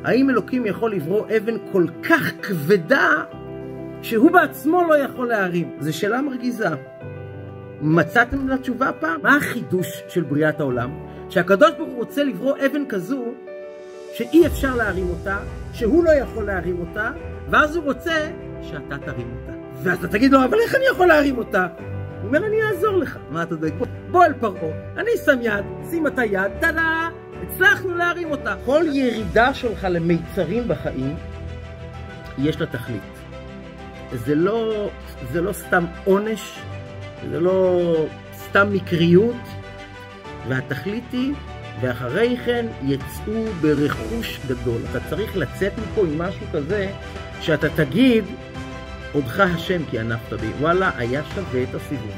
האם אלוקים יכול לברוא אבן כל כך כבדה שהוא בעצמו לא יכול להרים? זו שאלה מרגיזה. מצאתם לה תשובה פעם? מה החידוש של בריאת העולם? שהקדוש ברוך הוא רוצה לברוא אבן כזו שאי אפשר להרים אותה, שהוא לא יכול להרים אותה, ואז הוא רוצה שאתה תרים אותה. ואז אתה תגיד לו, אבל איך אני יכול להרים אותה? הוא אומר, אני אעזור לך. מה אתה דואג? בוא אל פרעה, אני שם יד, שים אתה יד, תדה, הצלחנו להרים אותה. כל ירידה שלך למיצרים בחיים, יש לה תכלית. זה לא סתם עונש, זה לא סתם מקריות, והתכלית היא, ואחרי כן יצאו ברכוש גדול. אתה צריך לצאת מפה עם משהו כזה, שאתה תגיד, עודך השם כי ענפת בי. וואלה, היה שווה את הסיבוב.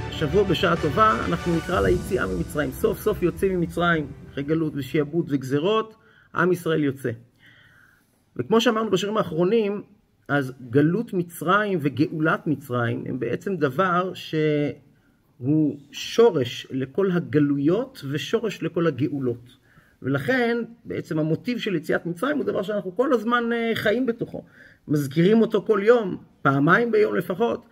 השבוע בשעה טובה אנחנו נקרא ליציאה ממצרים. סוף סוף יוצאים ממצרים, אחרי גלות ושיעבוד וגזרות, עם ישראל יוצא. וכמו שאמרנו בשירים האחרונים, אז גלות מצרים וגאולת מצרים הם בעצם דבר שהוא שורש לכל הגלויות ושורש לכל הגאולות. ולכן בעצם המוטיב של יציאת מצרים הוא דבר שאנחנו כל הזמן חיים בתוכו. מזכירים אותו כל יום, פעמיים ביום לפחות,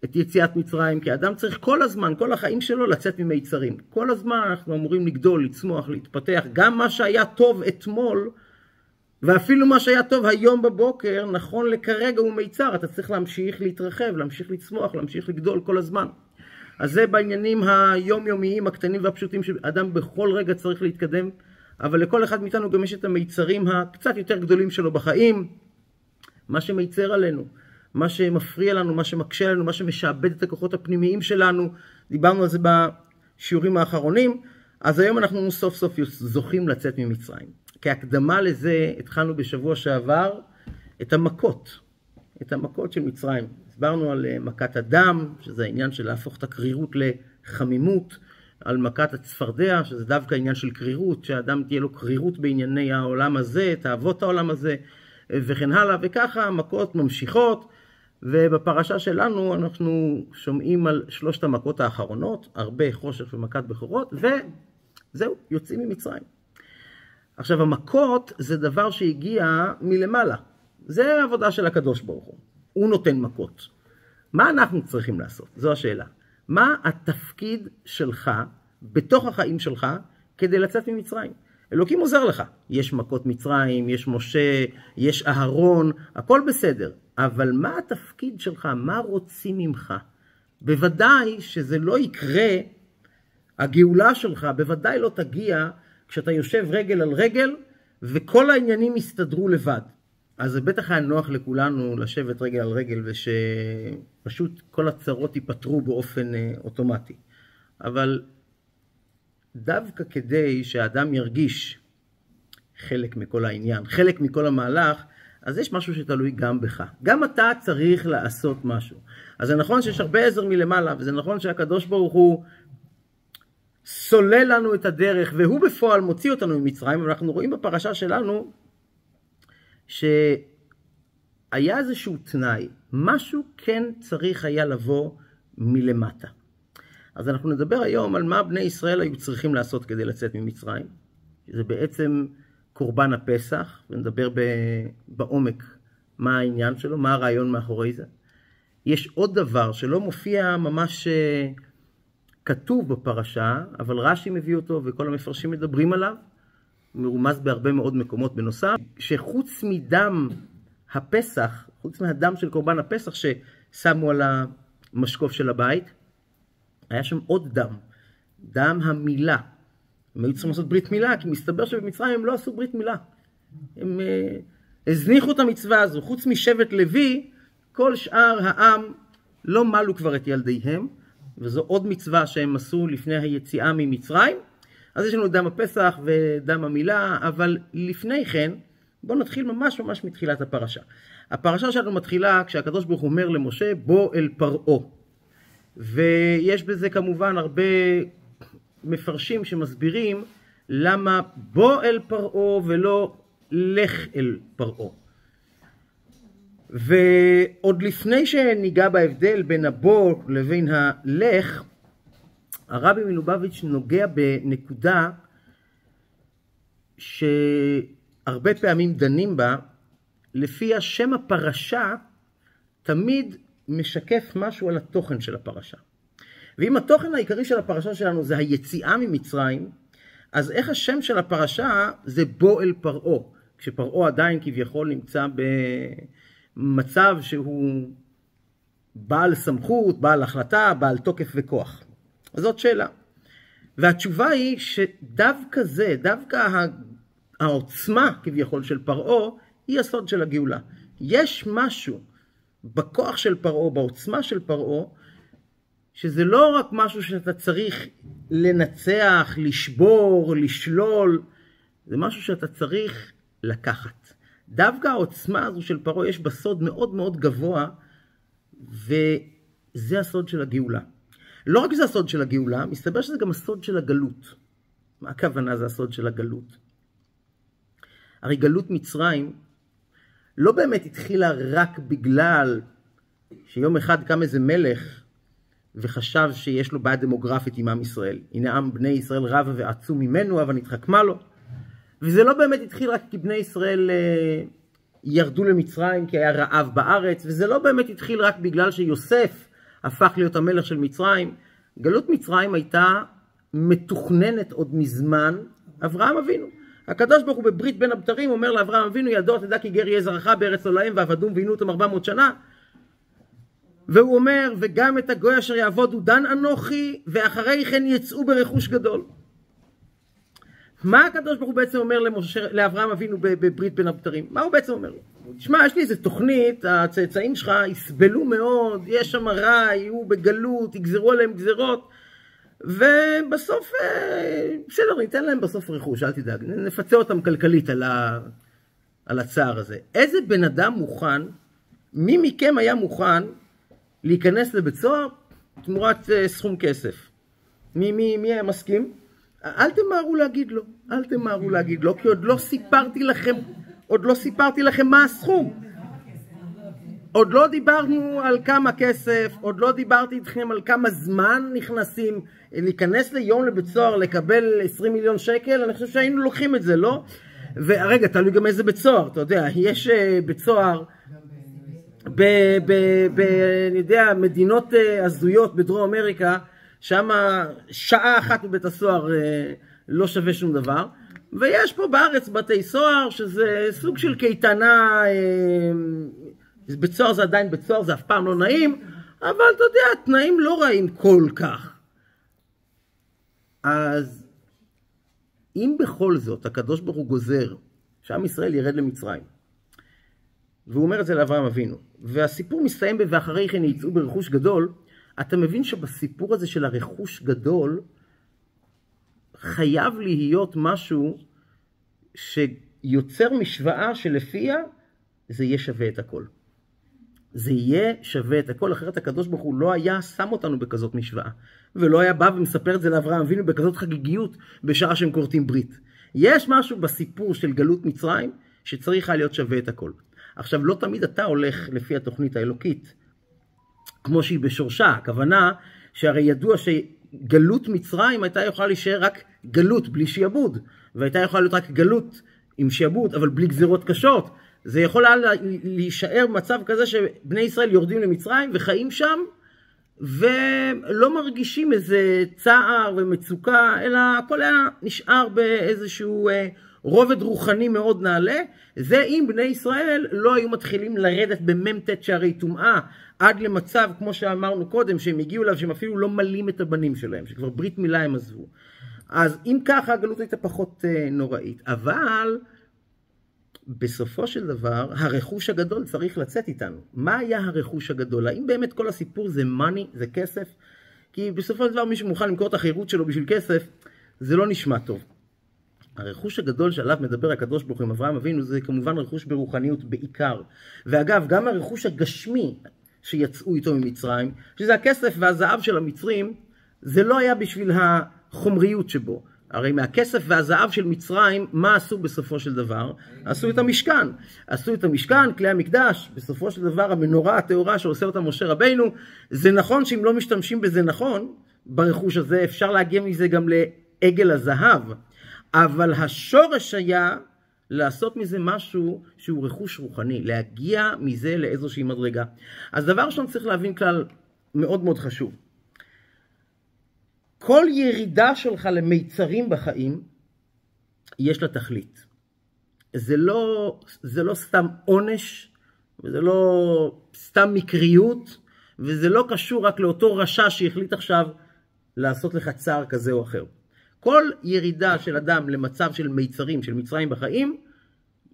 את יציאת מצרים, כי האדם צריך כל הזמן, כל החיים שלו לצאת ממיצרים. כל הזמן אנחנו אמורים לגדול, לצמוח, להתפתח. גם מה שהיה טוב אתמול, ואפילו מה שהיה טוב היום בבוקר, נכון לכרגע הוא מיצר. אתה צריך להמשיך להתרחב, להמשיך לצמוח, להמשיך לגדול כל הזמן. אז זה בעניינים היומיומיים, הקטנים והפשוטים, שאדם בכל רגע צריך להתקדם. אבל לכל אחד מאיתנו גם יש את המיצרים הקצת יותר גדולים שלו בחיים. מה שמייצר עלינו, מה שמפריע לנו, מה שמקשה לנו, מה שמשעבד את הכוחות הפנימיים שלנו. דיברנו על זה בשיעורים האחרונים. אז היום אנחנו סוף סוף זוכים לצאת ממצרים. כהקדמה לזה התחלנו בשבוע שעבר את המכות של מצרים. הסברנו על מכת הדם, שזה העניין של להפוך את הקרירות לחמימות, על מכת הצפרדע, שזה דווקא העניין של קרירות, שהאדם תהיה לו קרירות בענייני העולם הזה, תאוות העולם הזה, וכן הלאה, וככה המכות ממשיכות, ובפרשה שלנו אנחנו שומעים על 3 המכות האחרונות, הרבה חושך ומכת בכורות, וזהו, יוצאים ממצרים. עכשיו, המכות זה דבר שהגיע מלמעלה. זה העבודה של הקדוש ברוך הוא. הוא נותן מכות. מה אנחנו צריכים לעשות? זו השאלה. מה התפקיד שלך, בתוך החיים שלך, כדי לצאת ממצרים? אלוקים עוזר לך. יש מכות מצרים, יש משה, יש אהרון, הכל בסדר. אבל מה התפקיד שלך? מה רוצים ממך? בוודאי שזה לא יקרה, הגאולה שלך בוודאי לא תגיע כשאתה יושב רגל על רגל, וכל העניינים יסתדרו לבד. אז זה בטח היה נוח לכולנו לשבת רגל על רגל, ושפשוט כל הצרות ייפתרו באופן אוטומטי. אבל דווקא כדי שהאדם ירגיש חלק מכל העניין, חלק מכל המהלך, אז יש משהו שתלוי גם בך. גם אתה צריך לעשות משהו. אז זה נכון שיש הרבה עזר מלמעלה, וזה נכון שהקדוש ברוך הוא סולל לנו את הדרך, והוא בפועל מוציא אותנו ממצרים, ואנחנו רואים בפרשה שלנו שהיה איזשהו תנאי, משהו כן צריך היה לבוא מלמטה. אז אנחנו נדבר היום על מה בני ישראל היו צריכים לעשות כדי לצאת ממצרים. זה בעצם קורבן הפסח, ונדבר בעומק מה העניין שלו, מה הרעיון מאחורי זה. יש עוד דבר שלא מופיע ממש כתוב בפרשה, אבל רש"י מביא אותו וכל המפרשים מדברים עליו, מרומז בהרבה מאוד מקומות בנוסף, שחוץ מדם הפסח, חוץ מהדם של קורבן הפסח ששמו על המשקוף של הבית, היה שם עוד דם, דם המילה. הם היו צריכים לעשות ברית מילה, כי מסתבר שבמצרים הם לא עשו ברית מילה. הם הזניחו את המצווה הזו, חוץ משבט לוי, כל שאר העם לא מלו כבר את ילדיהם, וזו עוד מצווה שהם עשו לפני היציאה ממצרים. אז יש לנו דם הפסח ודם המילה, אבל לפני כן, בואו נתחיל ממש מתחילת הפרשה. הפרשה שלנו מתחילה כשהקדוש ברוך הוא אומר למשה, בוא אל פרעה. ויש בזה כמובן הרבה מפרשים שמסבירים למה בוא אל פרעה ולא לך אל פרעה. ועוד לפני שניגע בהבדל בין הבוא לבין הלך, הרבי מלובביץ' נוגע בנקודה שהרבה פעמים דנים בה, לפי שם הפרשה תמיד משקף משהו על התוכן של הפרשה. ואם התוכן העיקרי של הפרשה שלנו זה היציאה ממצרים, אז איך השם של הפרשה זה בוא אל פרעה, כשפרעה עדיין כביכול נמצא במצב שהוא בעל סמכות, בעל החלטה, בעל תוקף וכוח. אז זאת שאלה. והתשובה היא שדווקא זה, דווקא העוצמה כביכול של פרעה, היא הסוד של הגאולה. יש משהו בכוח של פרעה, בעוצמה של פרעה, שזה לא רק משהו שאתה צריך לנצח, לשבור, לשלול, זה משהו שאתה צריך לקחת. דווקא העוצמה הזו של פרעה יש בסוד מאוד מאוד גבוה, וזה הסוד של הגאולה. לא רק זה הסוד של הגאולה, מסתבר שזה גם הסוד של הגלות. מה הכוונה זה הסוד של הגלות? הרי גלות מצרים לא באמת התחילה רק בגלל שיום אחד קם איזה מלך וחשב שיש לו בעיה דמוגרפית עם עם ישראל. הנה עם בני ישראל רב ועצום ממנו, אבל נתחכמה לו. וזה לא באמת התחיל רק כי בני ישראל ירדו למצרים כי היה רעב בארץ, וזה לא באמת התחיל רק בגלל שיוסף הפך להיות המלך של מצרים. גלות מצרים הייתה מתוכננת עוד מזמן אברהם אבינו. הקדוש ברוך הוא בברית בין הבתרים אומר לאברהם אבינו, ידוע תדע כי גר יהיה זרעך בארץ לא להם ועבדום ועינו אותם 400 שנה. והוא אומר, וגם את הגוי אשר יעבודו דן אנוכי, ואחרי כן יצאו ברכוש גדול. מה הקדוש ברוך הוא בעצם אומר לאברהם אבינו בברית בין הבתרים? מה הוא בעצם אומר לו? תשמע, יש לי איזה תוכנית, הצאצאים שלך יסבלו מאוד, יש שם רע, יהיו בגלות, יגזרו עליהם גזרות, ובסוף, בסדר, ניתן להם בסוף רכוש, אל תדאג, נפצה אותם כלכלית על הצער הזה. איזה בן אדם מוכן, מי מכם היה מוכן להיכנס לבית סוהר תמורת סכום כסף? מי היה מסכים? אל תמהרו להגיד לו, אל תמהרו להגיד לו, כי עוד לא סיפרתי לכם מה הסכום. עוד לא דיברנו על כמה כסף, עוד לא דיברתי איתכם על כמה זמן נכנסים, להיכנס ליום לבית סוהר, לקבל 20 מיליון שקל, אני חושב שהיינו לוקחים את זה, לא? ורגע, תלוי גם איזה בית סוהר, אתה יודע, יש בית סוהר, אני יודע, מדינות הזויות בדרום אמריקה, שם שעה אחת בבית הסוהר לא שווה שום דבר, ויש פה בארץ בתי סוהר שזה סוג של קייטנה, בית סוהר זה עדיין בית סוהר, זה אף פעם לא נעים, אבל אתה יודע, תנאים לא רעים כל כך. אז אם בכל זאת הקדוש ברוך הוא גוזר שעם ישראל ירד למצרים, והוא אומר את זה לאברהם אבינו, והסיפור מסתיים ואחרי כן יצאו ברכוש גדול, אתה מבין שבסיפור הזה של הרכוש גדול, חייב להיות משהו שיוצר משוואה שלפיה זה יהיה שווה את הכל. זה יהיה שווה את הכל, אחרת הקדוש ברוך הוא לא היה שם אותנו בכזאת משוואה, ולא היה בא ומספר את זה לאברהם אבינו בכזאת חגיגיות בשעה שהם כורתים ברית. יש משהו בסיפור של גלות מצרים שצריך להיות שווה את הכל. עכשיו, לא תמיד אתה הולך לפי התוכנית האלוקית, כמו שהיא בשורשה. הכוונה שהרי ידוע שגלות מצרים הייתה יכולה להישאר רק גלות בלי שיעבוד, והייתה יכולה להיות רק גלות עם שיעבוד, אבל בלי גזירות קשות. זה יכול להישאר מצב כזה שבני ישראל יורדים למצרים וחיים שם, ולא מרגישים איזה צער ומצוקה, אלא הכל היה נשאר באיזשהו רובד רוחני מאוד נעלה. זה אם בני ישראל לא היו מתחילים לרדת בממתת שערי טומאה, עד למצב, כמו שאמרנו קודם, שהם הגיעו אליו, שהם אפילו לא מלים את הבנים שלהם, שכבר ברית מילה הם עזבו. אז אם ככה, הגלות הייתה פחות נוראית. אבל בסופו של דבר, הרכוש הגדול צריך לצאת איתנו. מה היה הרכוש הגדול? האם באמת כל הסיפור זה money, זה כסף? כי בסופו של דבר, מי שמוכן למכור את החירות שלו בשביל כסף, זה לא נשמע טוב. הרכוש הגדול שעליו מדבר הקדוש ברוך הוא עם אברהם אבינו, זה כמובן רכוש ברוחניות בעיקר. ואגב, גם הרכוש הגשמי שיצאו איתו ממצרים, שזה הכסף והזהב של המצרים, זה לא היה בשביל החומריות שבו. הרי מהכסף והזהב של מצרים, מה עשו בסופו של דבר? עשו את המשכן. עשו את המשכן, כלי המקדש, בסופו של דבר המנורה הטהורה שעושה אותה משה רבינו. זה נכון שאם לא משתמשים בזה נכון, ברכוש הזה, אפשר להגיע מזה גם לעגל הזהב, אבל השורש היה לעשות מזה משהו שהוא רכוש רוחני, להגיע מזה לאיזושהי מדרגה. אז דבר ראשון צריך להבין כלל מאוד מאוד חשוב. כל ירידה שלך למיצרים בחיים, יש לה תכלית. זה לא סתם עונש, וזה לא סתם מקריות, וזה לא קשור רק לאותו רשע שהחליט עכשיו לעשות לך צער כזה או אחר. כל ירידה של אדם למצב של מיצרים, של מצרים בחיים,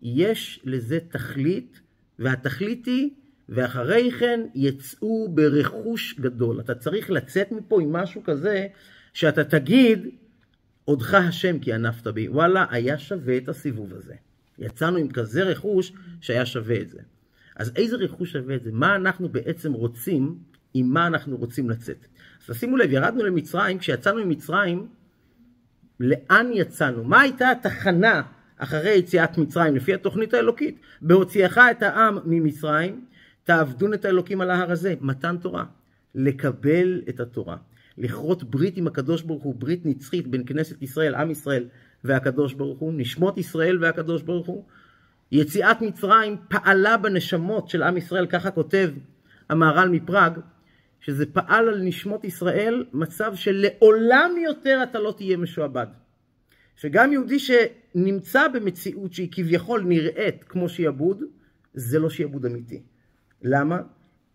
יש לזה תכלית, והתכלית היא, ואחרי כן יצאו ברכוש גדול. אתה צריך לצאת מפה עם משהו כזה, שאתה תגיד, עודך השם כי ענפת בי. וואלה, היה שווה את הסיבוב הזה. יצאנו עם כזה רכוש שהיה שווה את זה. אז איזה רכוש שווה את זה? מה אנחנו בעצם רוצים, עם מה אנחנו רוצים לצאת? אז שימו לב, ירדנו למצרים, כשיצאנו ממצרים, לאן יצאנו? מה הייתה התחנה אחרי יציאת מצרים, לפי התוכנית האלוקית? בהוציאך את העם ממצרים, תעבדון את האלוקים על ההר הזה. מתן תורה. לקבל את התורה. לכרות ברית עם הקדוש ברוך הוא, ברית נצחית בין כנסת ישראל, עם ישראל והקדוש ברוך הוא, נשמות ישראל והקדוש ברוך הוא. יציאת מצרים פעלה בנשמות של עם ישראל, ככה כותב המהר"ל מפראג, שזה פעל על נשמות ישראל מצב שלעולם יותר אתה לא תהיה משועבד. שגם יהודי שנמצא במציאות שהיא כביכול נראית כמו שיעבוד, זה לא שיעבוד אמיתי. למה?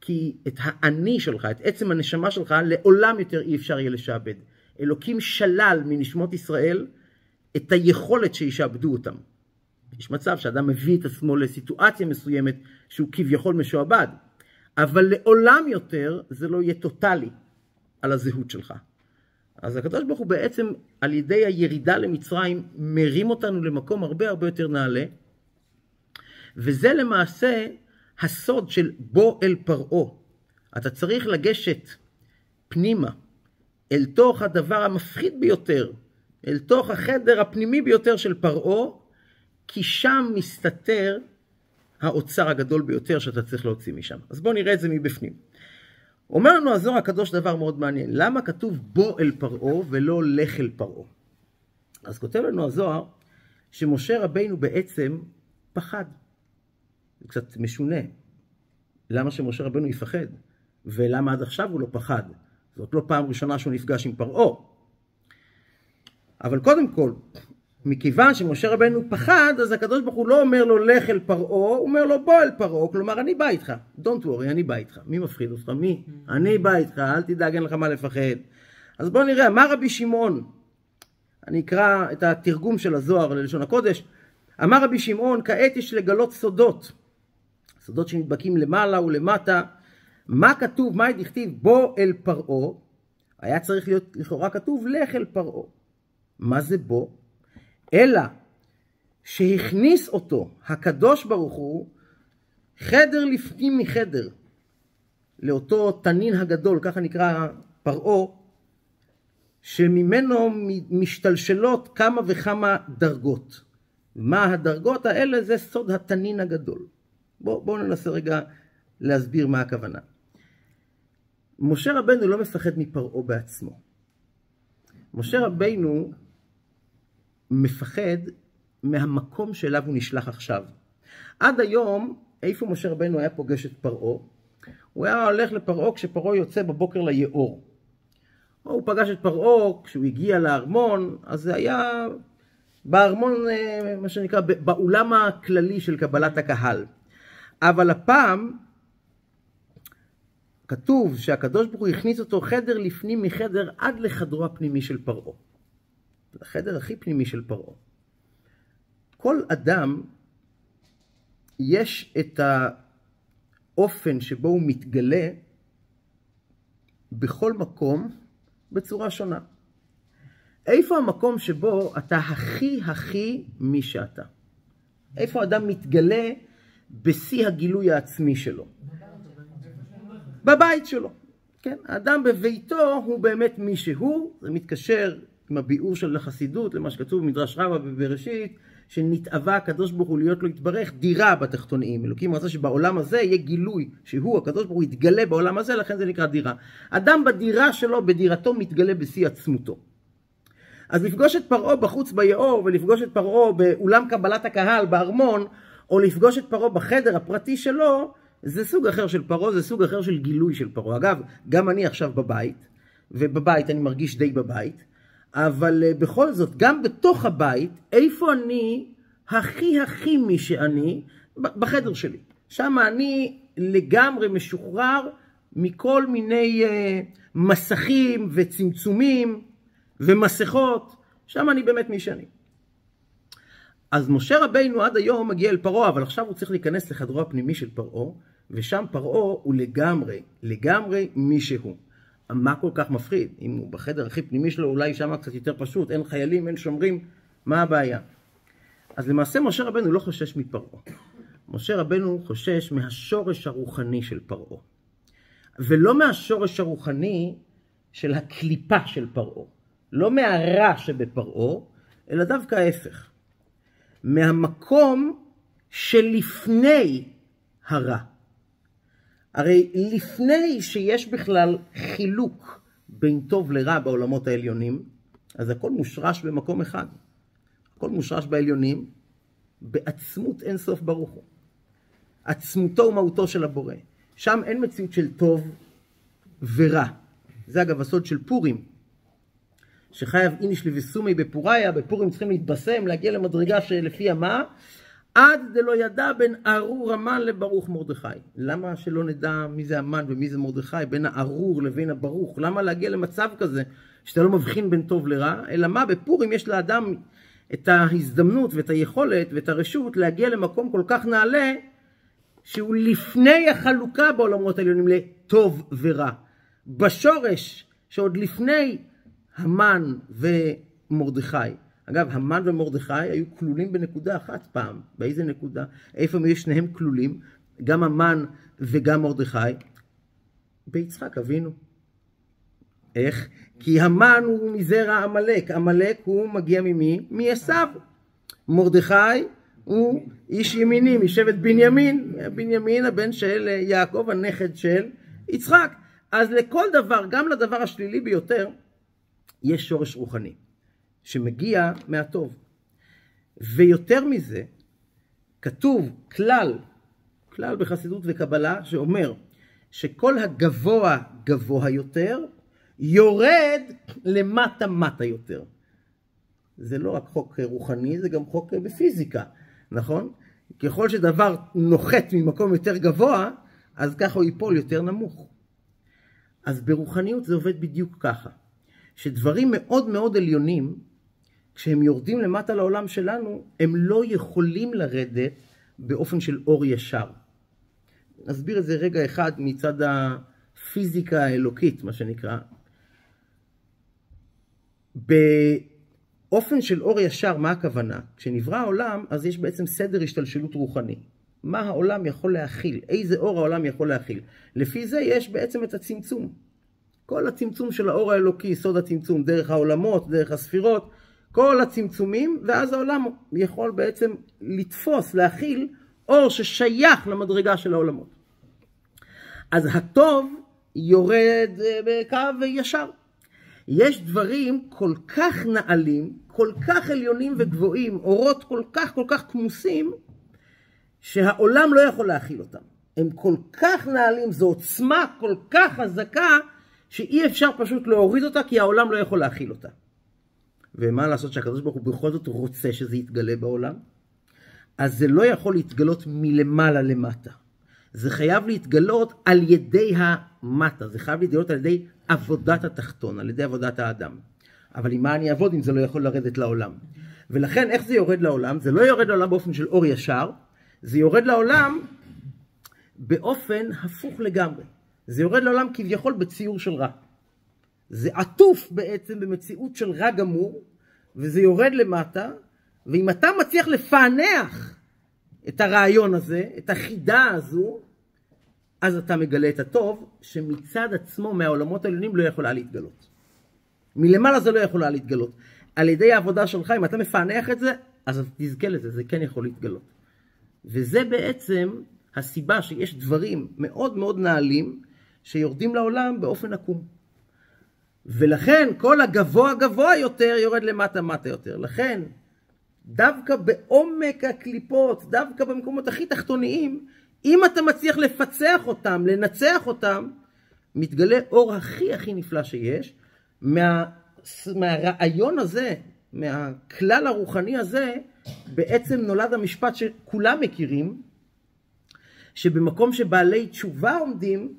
כי את האני שלך, את עצם הנשמה שלך, לעולם יותר אי אפשר יהיה לשעבד. אלוקים שלל מנשמות ישראל את היכולת שישעבדו אותם. יש מצב שאדם מביא את עצמו לסיטואציה מסוימת שהוא כביכול משועבד, אבל לעולם יותר זה לא יהיה טוטלי על הזהות שלך. אז הקדוש ברוך הוא בעצם על ידי הירידה למצרים מרים אותנו למקום הרבה הרבה יותר נעלה, וזה למעשה הסוד של בוא אל פרעה. אתה צריך לגשת פנימה אל תוך הדבר המפחיד ביותר, אל תוך החדר הפנימי ביותר של פרעה, כי שם מסתתר האוצר הגדול ביותר שאתה צריך להוציא משם. אז בואו נראה את זה מבפנים. אומר לנו הזוהר הקדוש דבר מאוד מעניין. למה כתוב בוא אל פרעה ולא לך אל פרעה? אז כותב לנו הזוהר שמשה רבינו בעצם פחד. זה קצת משונה. למה שמשה רבינו יפחד? ולמה עד עכשיו הוא לא פחד? זאת לא פעם ראשונה שהוא נפגש עם פרעה. אבל קודם כל, מכיוון שמשה רבינו פחד, אז הקדוש ברוך הוא לא אומר לו לך אל פרעה, הוא אומר לו בוא אל פרעה, כלומר אני בא איתך, don't worry, אני בא איתך. מי מפחיד אותך? מי? אני בא איתך, אל תדאג, אין לך מה לפחד. אז בואו נראה, אמר רבי שמעון, אני אקרא את התרגום של הזוהר ללשון הקודש, אמר רבי שמעון, כעת יש לגלות סודות, סודות שמדבקים למעלה ולמטה. מה כתוב, מה דכתיב בוא אל פרעה? היה צריך להיות לכאורה כתוב לך אל פרעה. מה זה בוא? אלא שהכניס אותו הקדוש ברוך הוא חדר לפנים מחדר, לאותו תנין הגדול, ככה נקרא פרעה, שממנו משתלשלות כמה וכמה דרגות. מה הדרגות האלה? זה סוד התנין הגדול. בואו ננסה רגע להסביר מה הכוונה. משה רבינו לא מפחד מפרעה בעצמו. משה רבינו מפחד מהמקום שאליו הוא נשלח עכשיו. עד היום, איפה משה רבינו היה פוגש את פרעה? הוא היה הולך לפרעה כשפרעה יוצא בבוקר ליאור. הוא פגש את פרעה כשהוא הגיע לארמון, אז זה היה בארמון, מה שנקרא, באולם הכללי של קבלת הקהל. אבל הפעם כתוב שהקדוש ברוך הוא הכניס אותו חדר לפנים מחדר עד לחדרו הפנימי של פרעה. החדר הכי פנימי של פרעה. כל אדם יש את האופן שבו הוא מתגלה בכל מקום בצורה שונה. איפה המקום שבו אתה הכי מי שאתה? איפה אדם מתגלה בשיא הגילוי העצמי שלו? בבית שלו. כן? האדם בביתו הוא באמת מי שהוא, זה מתקשר עם הביאור של החסידות, למה שכתוב במדרש רבה בבראשית, שנתאווה הקדוש ברוך הוא להיות לו יתברך דירה בתחתוניים. אלוקים רצה שבעולם הזה יהיה גילוי, שהוא הקדוש ברוך הוא יתגלה בעולם הזה, לכן זה נקרא דירה. אדם בדירה שלו, בדירתו מתגלה בשיא עצמותו. אז לפגוש את פרעה בחוץ ביאור, ולפגוש את פרעה באולם קבלת הקהל, בארמון, או לפגוש את פרעה בחדר הפרטי שלו, זה סוג אחר של פרעה, זה סוג אחר של גילוי של פרעה. אגב, גם אני עכשיו בבית, ובבית אני מרגיש די בבית, אבל בכל זאת, גם בתוך הבית, איפה אני הכי מי שאני? בחדר שלי. שם אני לגמרי משוחרר מכל מיני מסכים וצמצומים ומסכות, שם אני באמת מי שאני. אז משה רבינו עד היום מגיע אל פרעה, אבל עכשיו הוא צריך להיכנס לחדרו הפנימי של פרעה, ושם פרעה הוא לגמרי מי שהוא. מה כל כך מפחיד? אם הוא בחדר הכי פנימי שלו, אולי שם קצת יותר פשוט, אין חיילים, אין שומרים, מה הבעיה? אז למעשה משה רבינו לא חושש מפרעה. משה רבינו חושש מהשורש הרוחני של פרעה. ולא מהשורש הרוחני של הקליפה של פרעה. לא מהרע שבפרעה, אלא דווקא ההפך. מהמקום שלפני הרע. הרי לפני שיש בכלל חילוק בין טוב לרע בעולמות העליונים, אז הכל מושרש במקום אחד. הכל מושרש בעליונים, בעצמות אין סוף ברוך הוא. עצמותו ומהותו של הבורא. שם אין מציאות של טוב ורע. זה אגב הסוד של פורים. שחייב איניש לבסומי בפוריה, בפורים צריכים להתבשם, להגיע למדרגה שלפי מה? עד דלא ידע בין ארור המן לברוך מרדכי. למה שלא נדע מי זה המן ומי זה מרדכי, בין הארור לבין הברוך? למה להגיע למצב כזה שאתה לא מבחין בין טוב לרע? אלא מה? בפורים יש לאדם את ההזדמנות ואת היכולת ואת הרשות להגיע למקום כל כך נעלה, שהוא לפני החלוקה בעולמות העליונים לטוב ורע. בשורש שעוד לפני המן ומרדכי. אגב, המן ומרדכי היו כלולים בנקודה אחת פעם. באיזה נקודה? איפה יש שניהם כלולים? גם המן וגם מרדכי. ביצחק אבינו. איך? כי המן הוא מזרע עמלק. עמלק הוא מגיע ממי? מעשיו. מרדכי הוא איש ימיני, משבט בנימין. בנימין הבן של יעקב, הנכד של יצחק. אז לכל דבר, גם לדבר השלילי ביותר, יש שורש רוחני, שמגיע מהטוב. ויותר מזה, כתוב כלל בחסידות וקבלה, שאומר שכל הגבוה גבוה יותר, יורד למטה יותר. זה לא רק חוק רוחני, זה גם חוק בפיזיקה, נכון? ככל שדבר נוחת ממקום יותר גבוה, אז ככה הוא ייפול יותר נמוך. אז ברוחניות זה עובד בדיוק ככה. שדברים מאוד מאוד עליונים, כשהם יורדים למטה לעולם שלנו, הם לא יכולים לרדת באופן של אור ישר. נסביר את זה רגע אחד מצד הפיזיקה האלוקית, מה שנקרא. באופן של אור ישר, מה הכוונה? כשנברא העולם, אז יש בעצם סדר השתלשלות רוחני. מה העולם יכול להכיל? איזה אור העולם יכול להכיל? לפי זה יש בעצם את הצמצום. כל הצמצום של האור האלוקי, סוד הצמצום, דרך העולמות, דרך הספירות, כל הצמצומים, ואז העולם יכול בעצם לתפוס, להכיל אור ששייך למדרגה של העולמות. אז הטוב יורד בקו ישר. יש דברים כל כך נעלים, כל כך עליונים וגבוהים, אורות כל כך כמוסים, שהעולם לא יכול להכיל אותם. הם כל כך נעלים, זו עוצמה כל כך חזקה, שאי אפשר פשוט להוריד אותה, כי העולם לא יכול להכיל אותה. ומה לעשות שהקדוש ברוך הוא בכל זאת רוצה שזה יתגלה בעולם? אז זה לא יכול להתגלות מלמעלה למטה. זה חייב להתגלות על ידי המטה, זה חייב להתגלות על ידי עבודת התחתון, על ידי עבודת האדם. אבל עם מה אני אעבוד אם זה לא יכול לרדת לעולם? ולכן איך זה יורד לעולם? זה לא יורד לעולם באופן של אור ישר, זה יורד לעולם באופן הפוך לגמרי. זה יורד לעולם כביכול בציור של רע. זה עטוף בעצם במציאות של רע גמור, וזה יורד למטה, ואם אתה מצליח לפענח את הרעיון הזה, את החידה הזו, אז אתה מגלה את הטוב, שמצד עצמו מהעולמות העליונים לא יכולה להתגלות. מלמעלה זה לא יכולה להתגלות. על ידי העבודה שלך, אם אתה מפענח את זה, אז אתה תזכה לזה, זה כן יכול להתגלות. וזה בעצם הסיבה שיש דברים מאוד מאוד נעלים, שיורדים לעולם באופן עקום. ולכן כל הגבוה גבוה יותר יורד למטה מטה יותר. לכן דווקא בעומק הקליפות, דווקא במקומות הכי תחתוניים, אם אתה מצליח לפצח אותם, לנצח אותם, מתגלה אור הכי הכי נפלא שיש. מהרעיון הזה, מהכלל הרוחני הזה, בעצם נולד המשפט שכולם מכירים, שבמקום שבעלי תשובה עומדים,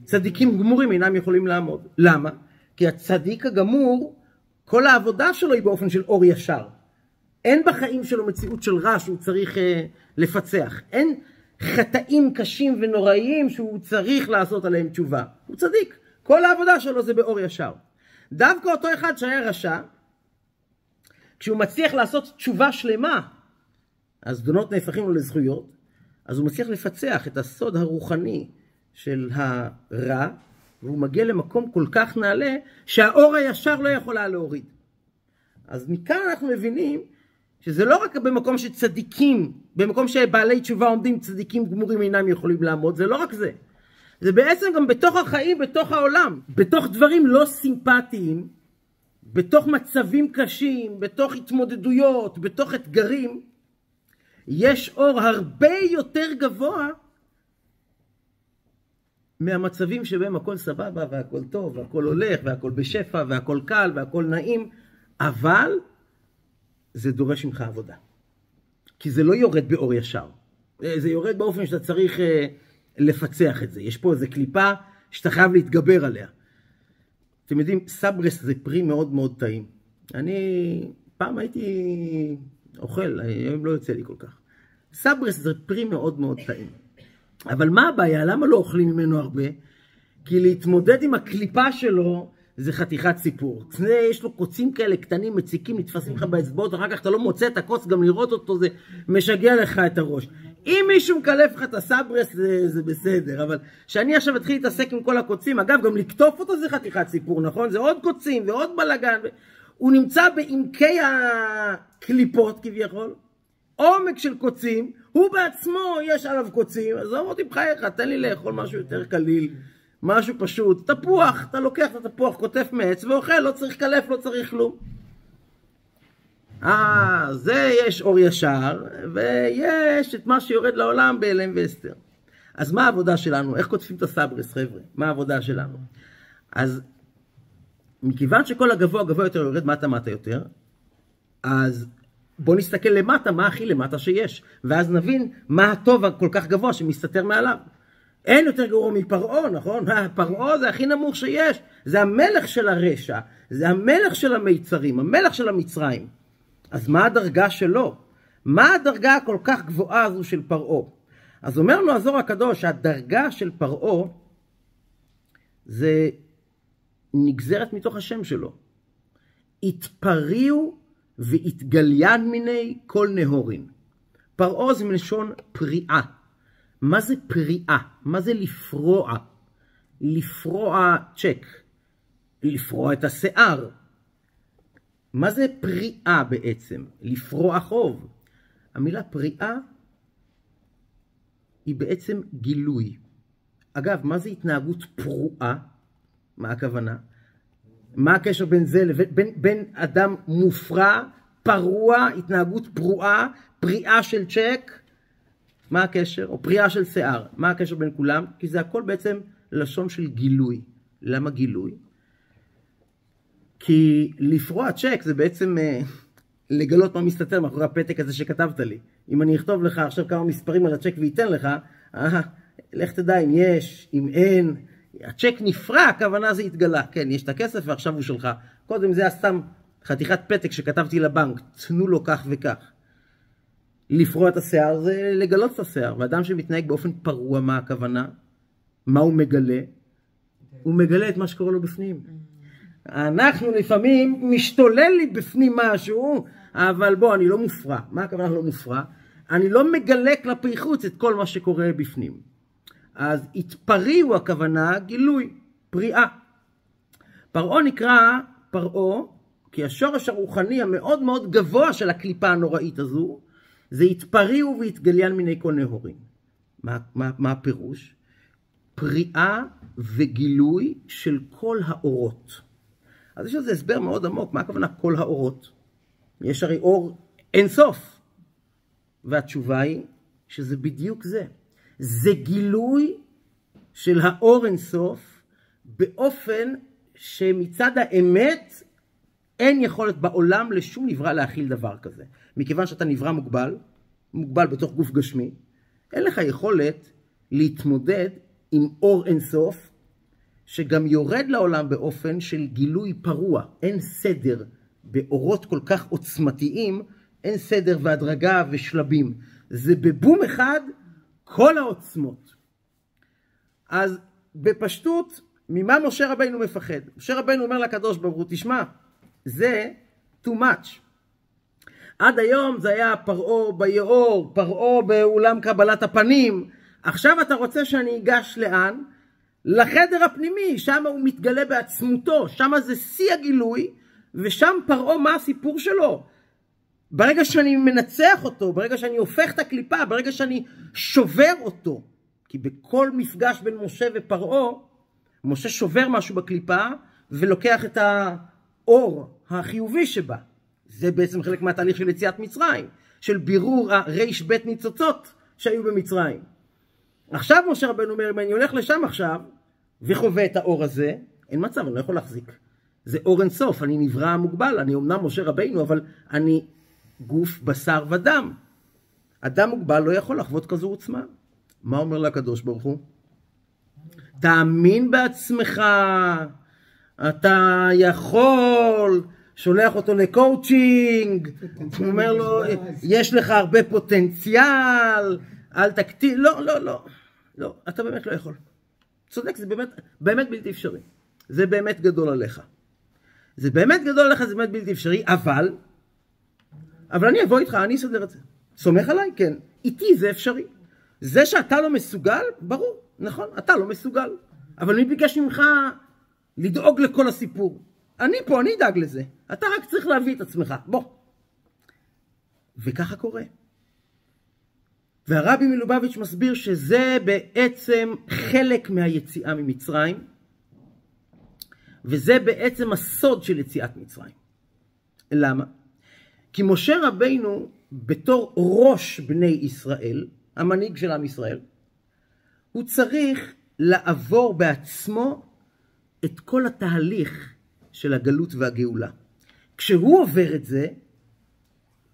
צדיקים גמורים אינם יכולים לעמוד. למה? כי הצדיק הגמור, כל העבודה שלו היא באופן של אור ישר. אין בחיים שלו מציאות של רע שהוא צריך לפצח. אין חטאים קשים ונוראיים שהוא צריך לעשות עליהם תשובה. הוא צדיק. כל העבודה שלו זה באור ישר. דווקא אותו אחד שהיה רשע, כשהוא מצליח לעשות תשובה שלמה, אז זדונות נהפכים לו לזכויות, אז הוא מצליח לפצח את הסוד הרוחני של הרע, והוא מגיע למקום כל כך נעלה, שהאור הישר לא יכולה להוריד. אז מכאן אנחנו מבינים, שזה לא רק במקום שצדיקים, במקום שבעלי תשובה עומדים, צדיקים גמורים אינם יכולים לעמוד, זה לא רק זה. זה בעצם גם בתוך החיים, בתוך העולם, בתוך דברים לא סימפטיים, בתוך מצבים קשים, בתוך התמודדויות, בתוך אתגרים, יש אור הרבה יותר גבוה מהמצבים שבהם הכל סבבה והכל טוב והכל הולך והכל בשפע והכל קל והכל נעים, אבל זה דורש ממך עבודה. כי זה לא יורד באור ישר. זה יורד באופן שאתה צריך לפצח את זה. יש פה איזו קליפה שאתה חייב להתגבר עליה. אתם יודעים, סברס זה פרי מאוד מאוד טעים. אני פעם הייתי אוכל, היום לא יוצא לי כל כך. סברס זה פרי מאוד מאוד טעים. אבל מה הבעיה? למה לא אוכלים ממנו הרבה? כי להתמודד עם הקליפה שלו זה חתיכת סיפור. יש לו קוצים כאלה קטנים, מציקים, מתפסים לך באצבעות, אחר כך אתה לא מוצא את הקוץ, גם לראות אותו זה משגע לך את הראש. אם מישהו מקלף לך את הסברס זה בסדר, אבל שאני עכשיו אתחיל להתעסק עם כל הקוצים, אגב גם לקטוף אותו זה חתיכת סיפור, נכון? זה עוד קוצים ועוד בלגן, הוא נמצא בעמקי הקליפות כביכול, עומק של קוצים, הוא בעצמו יש עליו קוצים, אז אמרתי בחייך, תן לי לאכול משהו יותר קליל, משהו פשוט, תפוח, אתה לוקח את התפוח, כותף מעץ ואוכל, לא צריך קלף, לא צריך כלום. זה יש אור ישר, ויש את מה שיורד לעולם באלם ואסתר. אז מה העבודה שלנו? איך כותפים את הסברס, חבר'ה? מה העבודה שלנו? אז מכיוון שכל הגבוה גבוה יותר יורד מטה מטה יותר, אז בוא נסתכל למטה, מה הכי למטה שיש, ואז נבין מה הטוב הכל כך גבוה שמסתתר מעליו. אין יותר גרוע מפרעה, נכון? פרעה זה הכי נמוך שיש, זה המלך של הרשע, זה המלך של המיצרים, המלך של המצרים. אז מה הדרגה שלו? מה הדרגה הכל כך גבוהה הזו של פרעה? אז אומר לנו הזוהר הקדוש, הדרגה של פרעה זה נגזרת מתוך השם שלו. התפריעו והתגליין מיני כל נהורין. פרעה זה מלשון פריעה. מה זה פריעה? מה זה לפרוע? לפרוע צ'ק. לפרוע את השיער. מה זה פריעה בעצם? לפרוע חוב. המילה פריעה היא בעצם גילוי. אגב, מה זה התנהגות פרועה? מה הכוונה? מה הקשר בין זה בין אדם מופרע, פרוע, התנהגות פרועה, פריעה של צ'ק? מה הקשר? או פריעה של שיער. מה הקשר בין כולם? כי זה הכל בעצם לשון של גילוי. למה גילוי? כי לפרוע צ'ק זה בעצם לגלות מה מסתתר מאחורי הפתק הזה שכתבת לי. אם אני אכתוב לך עכשיו כמה מספרים על הצ'ק וייתן לך, לך תדע אם יש, אם אין. הצ'ק נפרע, הכוונה זה התגלה. כן, יש את הכסף ועכשיו הוא שלך. קודם זה היה סתם חתיכת פתק שכתבתי לבנק, תנו לו כך וכך. לפרוע את השיער זה לגלות את השיער. ואדם שמתנהג באופן פרוע, מה הכוונה? מה הוא מגלה? הוא מגלה את מה שקורה לו בפנים. אנחנו לפעמים משתולל לי בפנים משהו, אבל בוא, אני לא מופרע. מה הכוונה לא מופרע? אני לא מגלה כלפי חוץ את כל מה שקורה בפנים. אז התפריעו הכוונה גילוי, פריעה. פרעה נקרא פרעה, כי השורש הרוחני המאוד מאוד גבוה של הקליפה הנוראית הזו, זה התפריעו והתגליין מיני כל נהורים. מה הפירוש? פריאה וגילוי של כל האורות. אז יש לזה הסבר מאוד עמוק, מה הכוונה כל האורות? יש הרי אור אינסוף. והתשובה היא שזה בדיוק זה. זה גילוי של האור אינסוף באופן שמצד האמת אין יכולת בעולם לשום נברא להכיל דבר כזה. מכיוון שאתה נברא מוגבל בתוך גוף גשמי, אין לך יכולת להתמודד עם אור אינסוף שגם יורד לעולם באופן של גילוי פרוע. אין סדר באורות כל כך עוצמתיים, אין סדר והדרגה ושלבים. זה בבום אחד כל העוצמות. אז בפשטות, ממה משה רבינו מפחד? משה רבינו אומר לקדוש ברוך הוא, תשמע, זה too much. עד היום זה היה פרעה ביאור, פרעה באולם קבלת הפנים. עכשיו אתה רוצה שאני אגש לאן? לחדר הפנימי, שם הוא מתגלה בעצמותו, שם זה שיא הגילוי, ושם פרעה מה הסיפור שלו? ברגע שאני מנצח אותו, ברגע שאני הופך את הקליפה, ברגע שאני שובר אותו, כי בכל מפגש בין משה ופרעה, משה שובר משהו בקליפה, ולוקח את האור החיובי שבה. זה בעצם חלק מהתהליך של יציאת מצרים, של בירור הרייש בית ניצוצות שהיו במצרים. עכשיו משה רבנו אומר, אם אני הולך לשם עכשיו, וחווה את האור הזה, אין מצב, אני לא יכול להחזיק. זה אור אינסוף, אני נברא מוגבל, אני אומנם משה רבנו, אבל אני גוף בשר ודם. אדם מוגבל לא יכול לחוות כזו עוצמה. מה אומר לקדוש ברוך הוא? תאמין בעצמך, אתה יכול, שולח אותו לקואוצ'ינג, הוא אומר לו, יש לך הרבה פוטנציאל, אל תקטין, לא, אתה באמת לא יכול. צודק, זה באמת בלתי אפשרי. זה באמת גדול עליך. זה באמת בלתי אפשרי, אבל אני אבוא איתך, אני אסדר את זה. סומך עליי? כן. איתי זה אפשרי. זה שאתה לא מסוגל, ברור, נכון, אתה לא מסוגל. אבל אני ביקש ממך לדאוג לכל הסיפור. אני פה, אני אדאג לזה. אתה רק צריך להביא את עצמך. בוא. וככה קורה. והרבי מלובביץ' מסביר שזה בעצם חלק מהיציאה ממצרים, וזה בעצם הסוד של יציאת מצרים. למה? כי משה רבינו בתור ראש בני ישראל, המנהיג של עם ישראל, הוא צריך לעבור בעצמו את כל התהליך של הגלות והגאולה. כשהוא עובר את זה,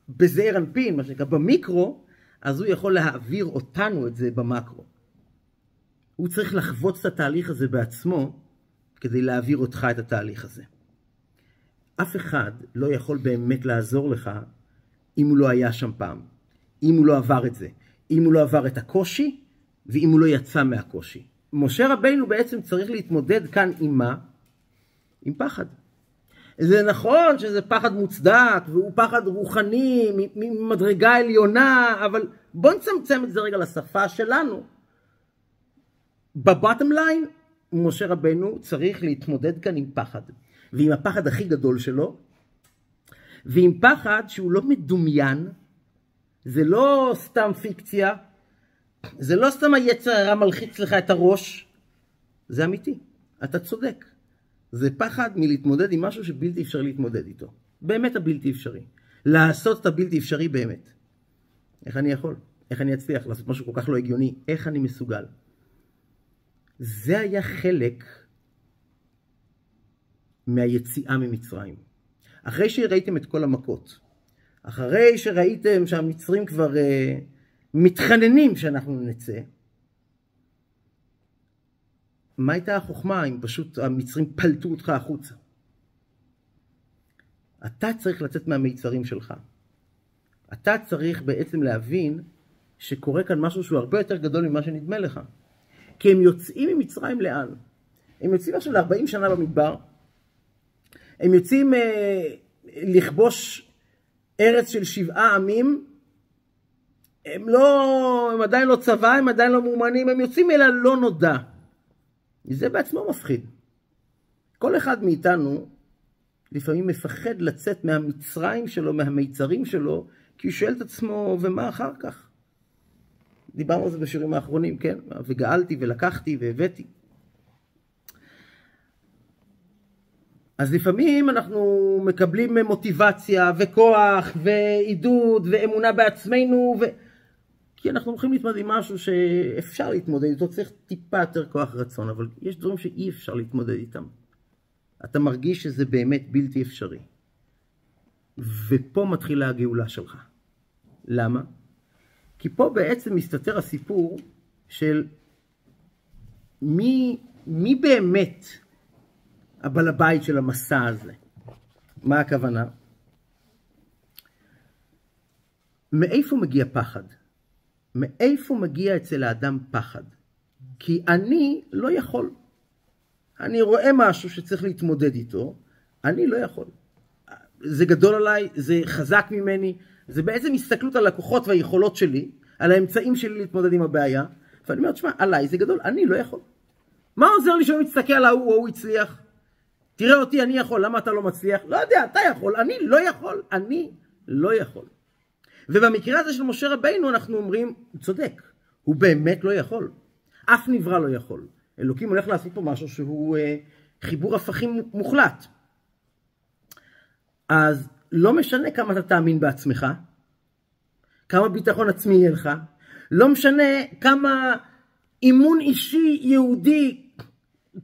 בזעיר אנפין, מה שנקרא במיקרו, אז הוא יכול להעביר אותנו את זה במקרו. הוא צריך לחוות את התהליך הזה בעצמו, כדי להעביר אותך את התהליך הזה. אף אחד לא יכול באמת לעזור לך, אם הוא לא היה שם פעם. אם הוא לא עבר את זה. אם הוא לא עבר את הקושי, ואם הוא לא יצא מהקושי. משה רבינו בעצם צריך להתמודד כאן עם מה? עם פחד. זה נכון שזה פחד מוצדק, והוא פחד רוחני, ממדרגה עליונה, אבל בוא נצמצם את זה רגע לשפה שלנו. בבוטום ליין, משה רבינו צריך להתמודד כאן עם פחד. ועם הפחד הכי גדול שלו, ועם פחד שהוא לא מדומיין, זה לא סתם פיקציה, זה לא סתם היצר הרע מלחיץ לך את הראש, זה אמיתי, אתה צודק. זה פחד מלהתמודד עם משהו שבלתי אפשרי להתמודד איתו. באמת הבלתי אפשרי. לעשות את הבלתי אפשרי באמת. איך אני יכול? איך אני אצליח לעשות משהו כל כך לא הגיוני? איך אני מסוגל? זה היה חלק מהיציאה ממצרים. אחרי שראיתם את כל המכות, אחרי שראיתם שהמצרים כבר מתחננים שאנחנו נצא, מה הייתה החוכמה אם פשוט המצרים פלטו אותך החוצה? אתה צריך לצאת מהמיצרים שלך. אתה צריך בעצם להבין שקורה כאן משהו שהוא הרבה יותר גדול ממה שנדמה לך. כי הם יוצאים ממצרים לאן? הם יוצאים עכשיו ל-40 שנה במדבר. הם יוצאים לכבוש ארץ של 7 עמים. הם עדיין לא צבא, הם עדיין לא מאומנים, הם יוצאים אל הלא נודע. זה בעצמו מפחיד. כל אחד מאיתנו לפעמים מפחד לצאת מהמצרים שלו, מהמיצרים שלו, כי הוא שואל את עצמו, ומה אחר כך? דיברנו על זה בשירים האחרונים, כן? וגאלתי ולקחתי והבאתי. אז לפעמים אנחנו מקבלים מוטיבציה וכוח ועידוד ואמונה בעצמנו, כי אנחנו הולכים להתמודד עם משהו שאפשר להתמודד איתו, צריך טיפה יותר כוח רצון, אבל יש דברים שאי אפשר להתמודד איתם. אתה מרגיש שזה באמת בלתי אפשרי. ופה מתחילה הגאולה שלך. למה? כי פה בעצם מסתתר הסיפור של מי באמת הבעל הבית של המסע הזה. מה הכוונה? מאיפה מגיע פחד? מאיפה מגיע אצל האדם פחד? כי אני לא יכול. אני רואה משהו שצריך להתמודד איתו, אני לא יכול. זה גדול עליי, זה חזק ממני, זה בעצם הסתכלות על הכוחות והיכולות שלי, על האמצעים שלי להתמודד עם הבעיה, ואני אומר, תשמע, עליי זה גדול, אני לא יכול. מה עוזר לי שאני מצטכל על ההוא הצליח? תראה אותי, אני יכול, למה אתה לא מצליח? לא יודע, אתה יכול, אני לא יכול, אני לא יכול. ובמקרה הזה של משה רבינו אנחנו אומרים, צודק, הוא באמת לא יכול. אף נברא לא יכול. אלוקים הולך לעשות פה משהו שהוא חיבור הפכים מוחלט. אז לא משנה כמה אתה תאמין בעצמך, כמה ביטחון עצמי יהיה לך, לא משנה כמה אימון אישי יהודי,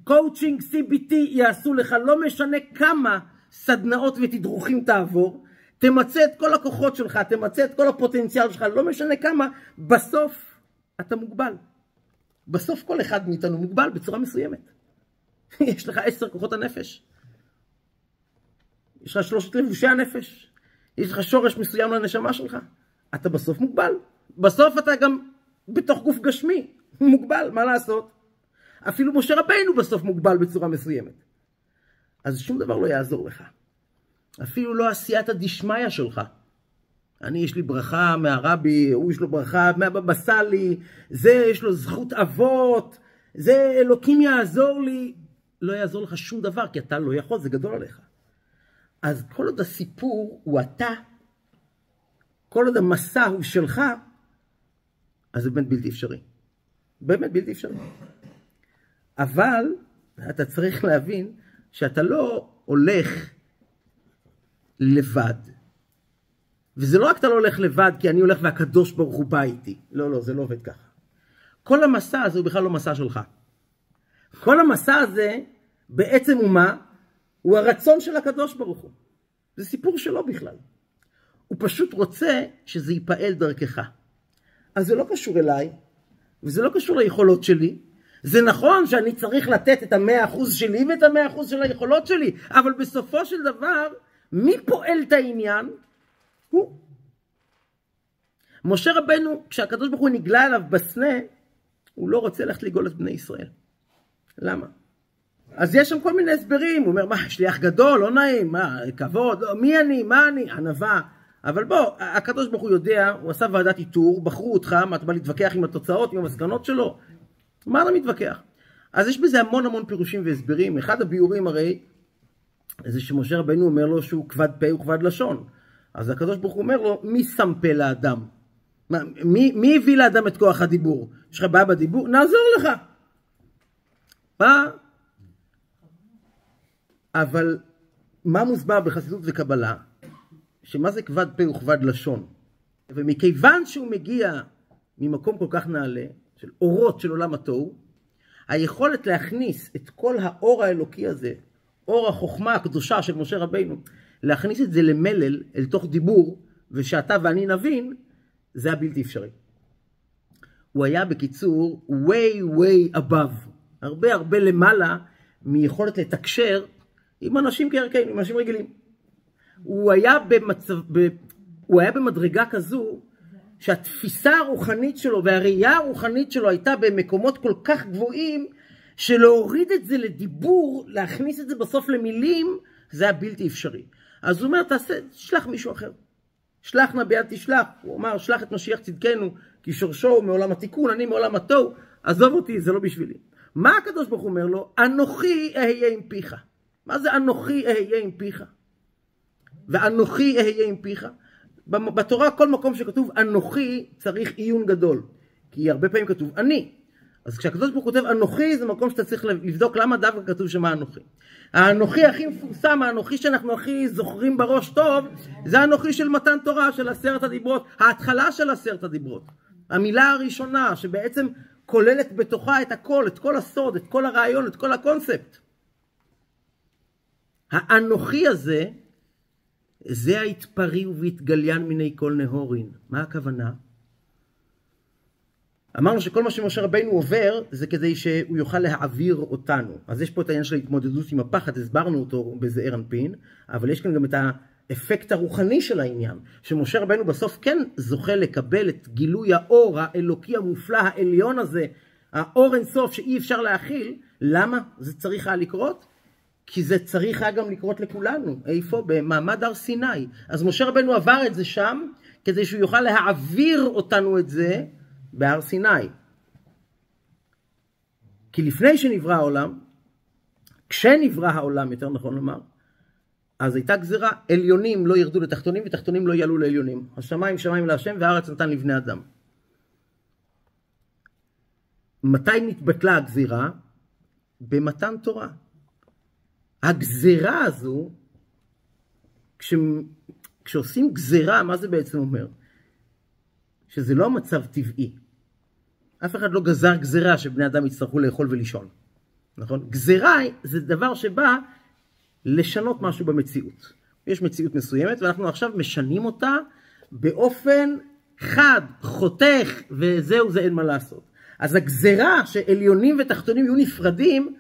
קואוצ'ינג, CBT יעשו לך, לא משנה כמה סדנאות ותדרוכים תעבור, תמצא את כל הכוחות שלך, תמצא את כל הפוטנציאל שלך, לא משנה כמה, בסוף אתה מוגבל. בסוף כל אחד מאיתנו מוגבל בצורה מסוימת. יש לך 10 כוחות הנפש. יש לך 3 לבושי הנפש. יש לך שורש מסוים לנשמה שלך. אתה בסוף מוגבל. בסוף אתה גם בתוך גוף גשמי. מוגבל, מה לעשות? אפילו משה רבינו בסוף מוגבל בצורה מסוימת. אז שום דבר לא יעזור לך. אפילו לא עשיית הדשמיא שלך. יש לי ברכה מהרבי, הוא יש לו ברכה מהבבא סאלי, זה יש לו זכות אבות, זה אלוקים יעזור לי. לא יעזור לך שום דבר, כי אתה לא יכול, זה גדול עליך. אז כל עוד הסיפור הוא אתה, כל עוד המסע הוא שלך, אז זה באמת בלתי אפשרי. באמת בלתי אפשרי. אבל אתה צריך להבין שאתה לא הולך לבד. וזה לא רק אתה לא הולך לבד, כי אני הולך והקדוש ברוך הוא בא איתי. לא, זה לא עובד ככה. כל המסע הזה הוא בכלל לא מסע שלך. כל המסע הזה בעצם הוא מה? הוא הרצון של הקדוש ברוך הוא. זה סיפור שלו בכלל. הוא פשוט רוצה שזה ייפעל דרכך. אז זה לא קשור אליי, וזה לא קשור ליכולות שלי. זה נכון שאני צריך לתת את 100% שלי ואת 100% של היכולות שלי, אבל בסופו של דבר, מי פועל את העניין? הוא. משה רבנו, כשהקדוש ברוך הוא נגלה אליו בסנה, הוא לא רוצה ללכת לגאול את בני ישראל. למה? אז יש שם כל מיני הסברים, הוא אומר, מה, שליח גדול, לא נעים, מה, כבוד, לא, מי אני, מה אני, ענווה. אבל בוא, הקדוש ברוך הוא יודע, הוא עשה ועדת איתור, בחרו אותך, מה אתה בא להתווכח עם התוצאות, עם המסקנות שלו? מה אתה מתווכח? אז יש בזה המון פירושים והסברים. אחד הביאורים הרי, זה שמשה רבנו אומר לו שהוא כבד פה וכבד לשון. אז הקדוש ברוך הוא אומר לו, מי שם פה לאדם? מי הביא לאדם את כוח הדיבור? יש לך בעיה בדיבור? נעזור לך. מה? אבל מה מוסבר בחסידות וקבלה? שמה זה כבד פה וכבד לשון? ומכיוון שהוא מגיע ממקום כל כך נעלה, של אורות של עולם התוהו, היכולת להכניס את כל האור האלוקי הזה, אור החוכמה הקדושה של משה רבינו, להכניס את זה למלל אל תוך דיבור, ושאתה ואני נבין, זה היה בלתי אפשרי. הוא היה בקיצור way above, הרבה למעלה מיכולת לתקשר עם אנשים כערכיים, עם אנשים רגילים. הוא היה במדרגה כזו, שהתפיסה הרוחנית שלו והראייה הרוחנית שלו הייתה במקומות כל כך גבוהים, שלהוריד את זה לדיבור, להכניס את זה בסוף למילים, זה היה בלתי אפשרי. אז הוא אומר, תשלח מישהו אחר. שלח נא ביד תשלח. הוא אמר, שלח את משיח צדקנו, כי שורשו הוא מעולם התיקון, אני מעולם התוהו. עזוב אותי, זה לא בשבילי. מה הקדוש ברוך הוא אומר לו? אנוכי אהיה עם פיך. מה זה אנוכי אהיה עם פיך? ואנוכי אהיה עם פיך? בתורה כל מקום שכתוב אנוכי צריך עיון גדול. כי הרבה פעמים כתוב אני. אז כשהקדוש ברוך הוא כותב אנוכי, זה מקום שאתה צריך לבדוק למה דווקא כתוב שמה אנוכי. האנוכי הכי מפורסם, האנוכי שאנחנו הכי זוכרים בראש טוב, זה האנוכי של מתן תורה, של 10 הדיברות, ההתחלה של 10 הדיברות. המילה הראשונה שבעצם כוללת בתוכה את הכל, את כל הסוד, את כל הרעיון, את כל הקונספט. האנוכי הזה, זה ההתפריעו והתגליין מיני כל נהורין. מה הכוונה? אמרנו שכל מה שמשה רבינו עובר זה כדי שהוא יוכל להעביר אותנו. אז יש פה את העניין של ההתמודדות עם הפחד, הסברנו אותו בזעיר אנפין, אבל יש כאן גם את האפקט הרוחני של העניין, שמשה רבינו בסוף כן זוכה לקבל את גילוי האור האלוקי המופלא העליון הזה, האור אינסוף שאי אפשר להכיל. למה זה צריך היה לקרות? כי זה צריך היה גם לקרות לכולנו. איפה? במעמד הר סיני. אז משה רבינו עבר את זה שם, כדי שהוא יוכל להעביר אותנו את זה בהר סיני. כי לפני שנברא העולם, כשנברא העולם יותר נכון לומר, אז הייתה גזירה, עליונים לא ירדו לתחתונים ותחתונים לא יעלו לעליונים. השמיים שמיים להשם והארץ נתן לבני אדם. מתי נתבטלה הגזירה? במתן תורה. הגזירה הזו, כשעושים גזירה, מה זה בעצם אומר? שזה לא מצב טבעי. אף אחד לא גזר גזירה שבני אדם יצטרכו לאכול ולישון. נכון? גזירה זה דבר שבא לשנות משהו במציאות. יש מציאות מסוימת ואנחנו עכשיו משנים אותה באופן חד, חותך, וזהו, זה אין מה לעשות. אז הגזירה שעליונים ותחתונים יהיו נפרדים,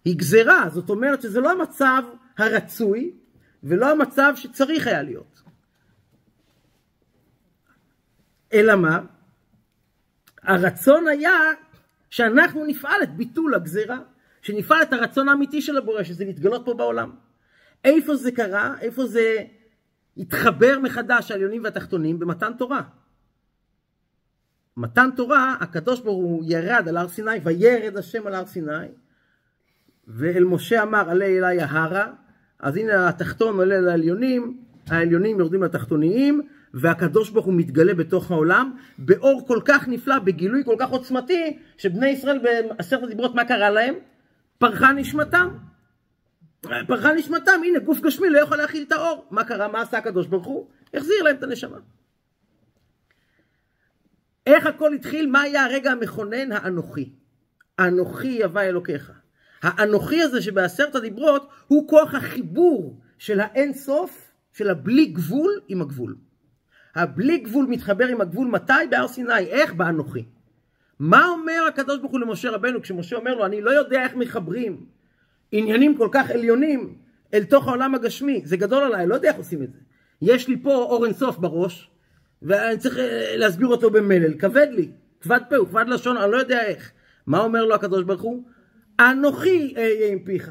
היא גזירה. זאת אומרת שזה לא המצב הרצוי, ולא המצב שצריך היה להיות. אלא מה? הרצון היה שאנחנו נפעל את ביטול הגזירה, שנפעל את הרצון האמיתי של הבורא, שזה להתגלות פה בעולם. איפה זה קרה? איפה זה התחבר מחדש העליונים והתחתונים? במתן תורה. מתן תורה, הקדוש ברוך הוא ירד על הר סיני, וירד השם על הר סיני, ואל משה אמר עלה אליי ההרה. אז הנה התחתון עולה לעליונים, העליונים יורדים לתחתוניים, והקדוש ברוך הוא מתגלה בתוך העולם, באור כל כך נפלא, בגילוי כל כך עוצמתי, שבני ישראל ב10 הדיברות מה קרה להם? פרחה נשמתם. פרחה נשמתם, הנה גוף גשמי לא יכול להכיל את האור. מה קרה? מה עשה הקדוש ברוך הוא? החזיר להם את הנשמה. איך הכל התחיל? מה היה הרגע המכונן? האנוכי. האנוכי יבא אלוקיך. האנוכי הזה שב10 הדיברות הוא כוח החיבור של האין סוף, של הבלי גבול עם הגבול. הבלי גבול מתחבר עם הגבול מתי? בהר סיני. איך? באנוכי. מה אומר הקדוש ברוך הוא למשה רבנו כשמשה אומר לו אני לא יודע איך מחברים עניינים כל כך עליונים אל תוך העולם הגשמי? זה גדול עליי, לא יודע איך עושים את זה. יש לי פה אור אינסוף בראש ואני צריך להסביר אותו במלל, כבד לי, כבד פה, כבד לשון, אני לא יודע איך. מה אומר לו הקדוש ברוך הוא? אנוכי אהיה עם פיך.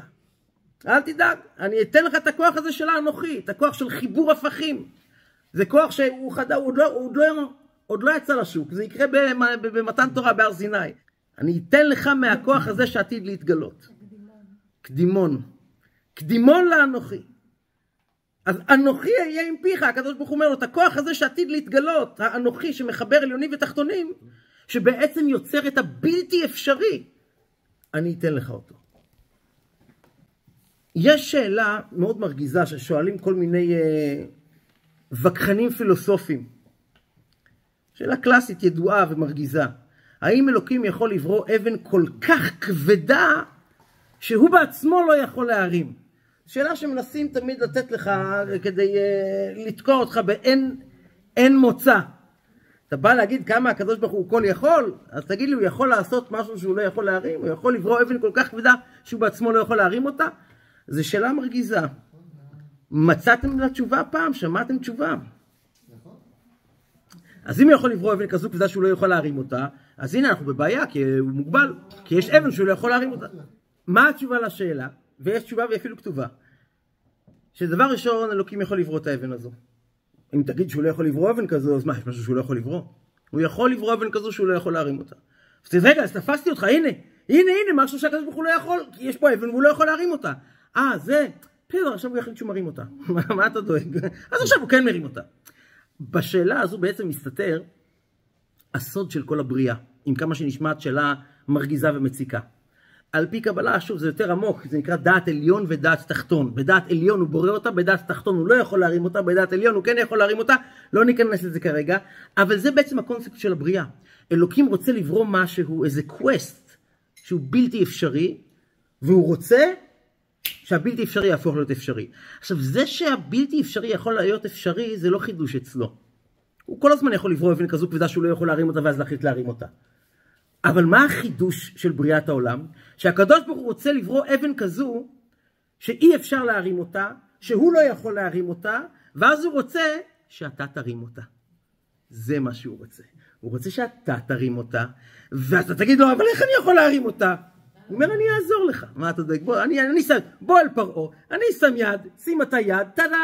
אל תדאג, אני אתן לך את הכוח הזה של האנוכי, את הכוח של חיבור הפכים. זה כוח שהוא עוד לא יצא לשוק, זה יקרה במתן תורה בהר סיני. אני אתן לך מהכוח הזה שעתיד להתגלות. קדימון לאנוכי. אז אנוכי אהיה עם פיך, הקדוש ברוך הוא אומר לו, את הכוח הזה שעתיד להתגלות, האנוכי שמחבר עליונים ותחתונים, שבעצם יוצר את הבלתי אפשרי, אני אתן לך אותו. יש שאלה מאוד מרגיזה ששואלים כל מיני וכחנים פילוסופיים. שאלה קלאסית ידועה ומרגיזה. האם אלוקים יכול לברוא אבן כל כך כבדה שהוא בעצמו לא יכול להרים? שאלה שמנסים תמיד לתת לך כדי לתקוע אותך באין מוצא. אתה בא להגיד כמה הקדוש ברוך הוא כל יכול, אז תגיד לי, הוא יכול לעשות משהו שהוא לא יכול להרים? הוא יכול לברוא אבן כל כך כבדה שהוא בעצמו לא יכול להרים אותה? זו שאלה מרגיזה. מצאתם לה תשובה פעם? שמעתם תשובה? אז אם הוא יכול לברוא אבן כזו כבדה שהוא לא יכול להרים אותה, אז הנה אנחנו בבעיה, כי הוא מוגבל, כי יש אבן שהוא לא יכול להרים אותה. מה התשובה לשאלה? ויש תשובה ואפילו כתובה. שדבר ראשון, אלוקים יכול לברוא את האבן הזו. אם תגיד שהוא לא יכול לברוא אבן כזו, אז מה, יש משהו שהוא לא יכול לברוא? הוא יכול לברוא אבן כזו שהוא לא יכול להרים אותה. אז רגע, אז תפסתי אותך, הנה, משהו שהקדוש ברוך הוא לא יכול, כי יש פה אבן והוא לא יכול להרים אותה. זה, בסדר, עכשיו הוא יחליט שהוא מרים אותה. מה אתה דואג? אז עכשיו הוא כן מרים אותה. בשאלה הזו בעצם מסתתר הסוד של כל הבריאה, עם כמה שנשמעת שאלה מרגיזה ומציקה. על פי קבלה, שוב, זה יותר עמוק, זה נקרא דעת עליון ודעת תחתון. בדעת עליון הוא בורא אותה, בדעת תחתון הוא לא יכול להרים אותה, בדעת עליון הוא כן יכול להרים אותה, לא ניכנס לזה כרגע, אבל זה בעצם הקונספט של הבריאה. אלוקים רוצה לברוא משהו, איזה קווסט, שהוא בלתי אפשרי, והוא רוצה שהבלתי אפשרי יהפוך להיות אפשרי. עכשיו, זה שהבלתי אפשרי יכול להיות אפשרי, זה לא חידוש אצלו. הוא כל הזמן יכול לברוא אבן כזו כבדה שהוא לא יכול להרים אותה, ואז להחליט להרים אותה. אבל מה החידוש של בריאת העולם? שהקדוש ברוך הוא רוצה לברוא אבן כזו, שאי אפשר להרים אותה, שהוא לא יכול להרים אותה, ואז הוא רוצה שאתה תרים אותה. זה מה שהוא רוצה. הוא רוצה שאתה תרים אותה, ואתה תגיד לו, אבל איך אני יכול להרים אותה? הוא אומר, אני אעזור לך. מה אתה דואג? בוא אל פרעה, אני שם יד, שים אתה יד, תדע,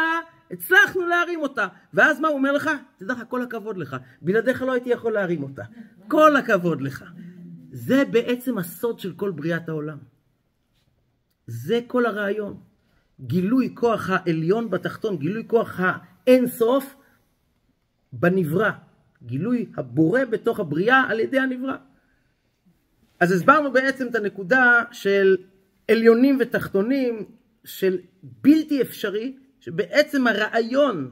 הצלחנו להרים אותה. ואז מה הוא אומר לך? תדע לך, כל הכבוד לך. בלעדיך לא הייתי יכול להרים אותה. כל הכבוד לך. זה בעצם הסוד של כל בריאת העולם. זה כל הרעיון. גילוי כוח העליון בתחתון, גילוי כוח האין סוף בנברא. גילוי הבורא בתוך הבריאה על ידי הנברא. אז הסברנו בעצם את הנקודה של עליונים ותחתונים, של בלתי אפשרי, שבעצם הרעיון,